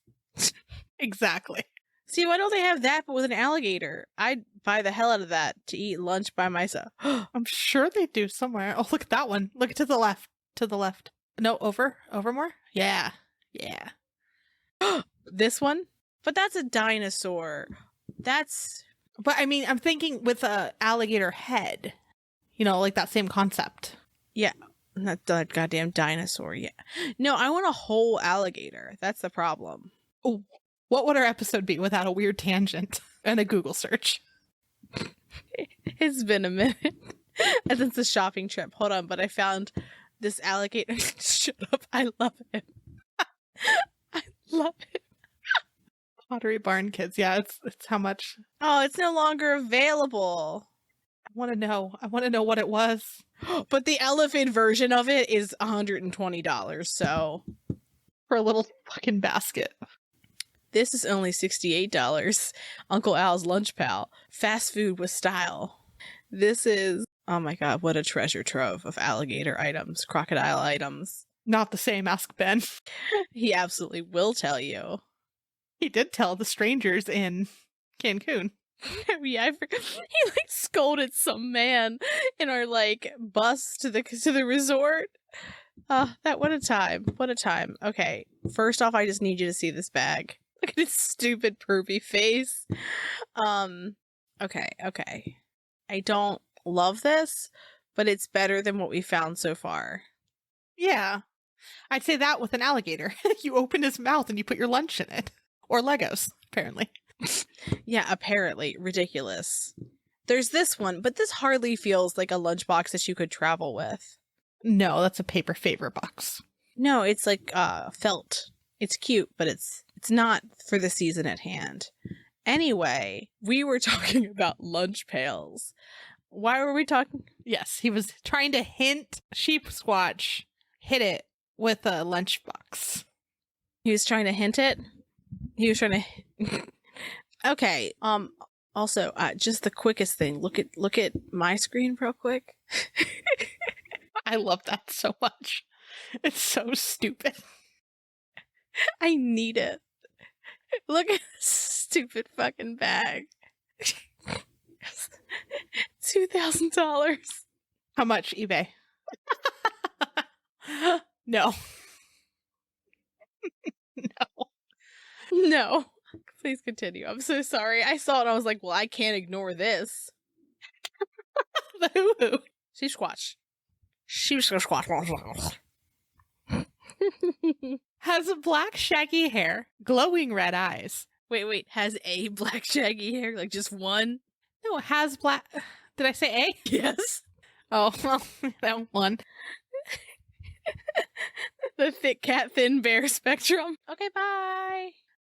[SPEAKER 1] Exactly.
[SPEAKER 2] See, why don't they have that but with an alligator? I'd buy the hell out of that to eat lunch by myself.
[SPEAKER 1] I'm sure they do somewhere. Oh, look at that one. Look to the left. To the left. No, over more? Yeah. Yeah.
[SPEAKER 2] This one? But that's a dinosaur.
[SPEAKER 1] But I mean, I'm thinking with a alligator head. You know, like that same concept.
[SPEAKER 2] Yeah. Not that goddamn dinosaur. Yeah. No, I want a whole alligator. That's the problem.
[SPEAKER 1] Oh, what would our episode be without a weird tangent and a Google search?
[SPEAKER 2] It's been a minute since the shopping trip. Hold on, but I found this alligator. Shut up. I love him. I love him.
[SPEAKER 1] Pottery Barn Kids. Yeah, it's how much.
[SPEAKER 2] Oh, it's no longer available.
[SPEAKER 1] I want to know what it was.
[SPEAKER 2] But the elephant version of it is $120. So
[SPEAKER 1] For a little fucking basket.
[SPEAKER 2] this is only $68. Uncle Al's Lunch Pal. Fast food with style. This is, oh my god, what a treasure trove of alligator items, crocodile items.
[SPEAKER 1] Not the same, ask Ben.
[SPEAKER 2] He absolutely will tell you.
[SPEAKER 1] He did tell the strangers in Cancun.
[SPEAKER 2] Yeah, I forgot. He like scolded some man in our like bus to the resort. What a time. What a time. Okay, first off, I just need you to see this bag. Look at his stupid pervy face. Okay. I don't love this, but it's better than what we found so far.
[SPEAKER 1] Yeah. I'd say that with an alligator. You open his mouth and you put your lunch in it. Or Legos, apparently.
[SPEAKER 2] Yeah, apparently. Ridiculous. There's this one, but this hardly feels like a lunchbox that you could travel with.
[SPEAKER 1] No, that's a paper favor box.
[SPEAKER 2] No, it's like felt. It's cute, but it's not for the season at hand. Anyway, we were talking about lunch pails. Why were we talking?
[SPEAKER 1] Yes, he was trying to hint Sheepsquatch hit it with a lunchbox.
[SPEAKER 2] He was trying to hint it? He was trying to... Okay, also, just the quickest thing. Look at my screen real quick.
[SPEAKER 1] I love that so much. It's so stupid.
[SPEAKER 2] I need it. Look at this stupid fucking bag. $2,000.
[SPEAKER 1] How much, eBay? No. No.
[SPEAKER 2] No. Please continue. I'm so sorry. I saw it and I was like, well, I can't ignore this.
[SPEAKER 1] The hoo-hoo.
[SPEAKER 2] Sheepsquatch. Sheepsquatch.
[SPEAKER 1] Has black shaggy hair, glowing red eyes.
[SPEAKER 2] Wait. Has a black shaggy hair? Like just one?
[SPEAKER 1] No, it has black... Did I say A?
[SPEAKER 2] Yes.
[SPEAKER 1] Oh, well, that one.
[SPEAKER 2] The thick cat, thin bear spectrum. Okay, bye.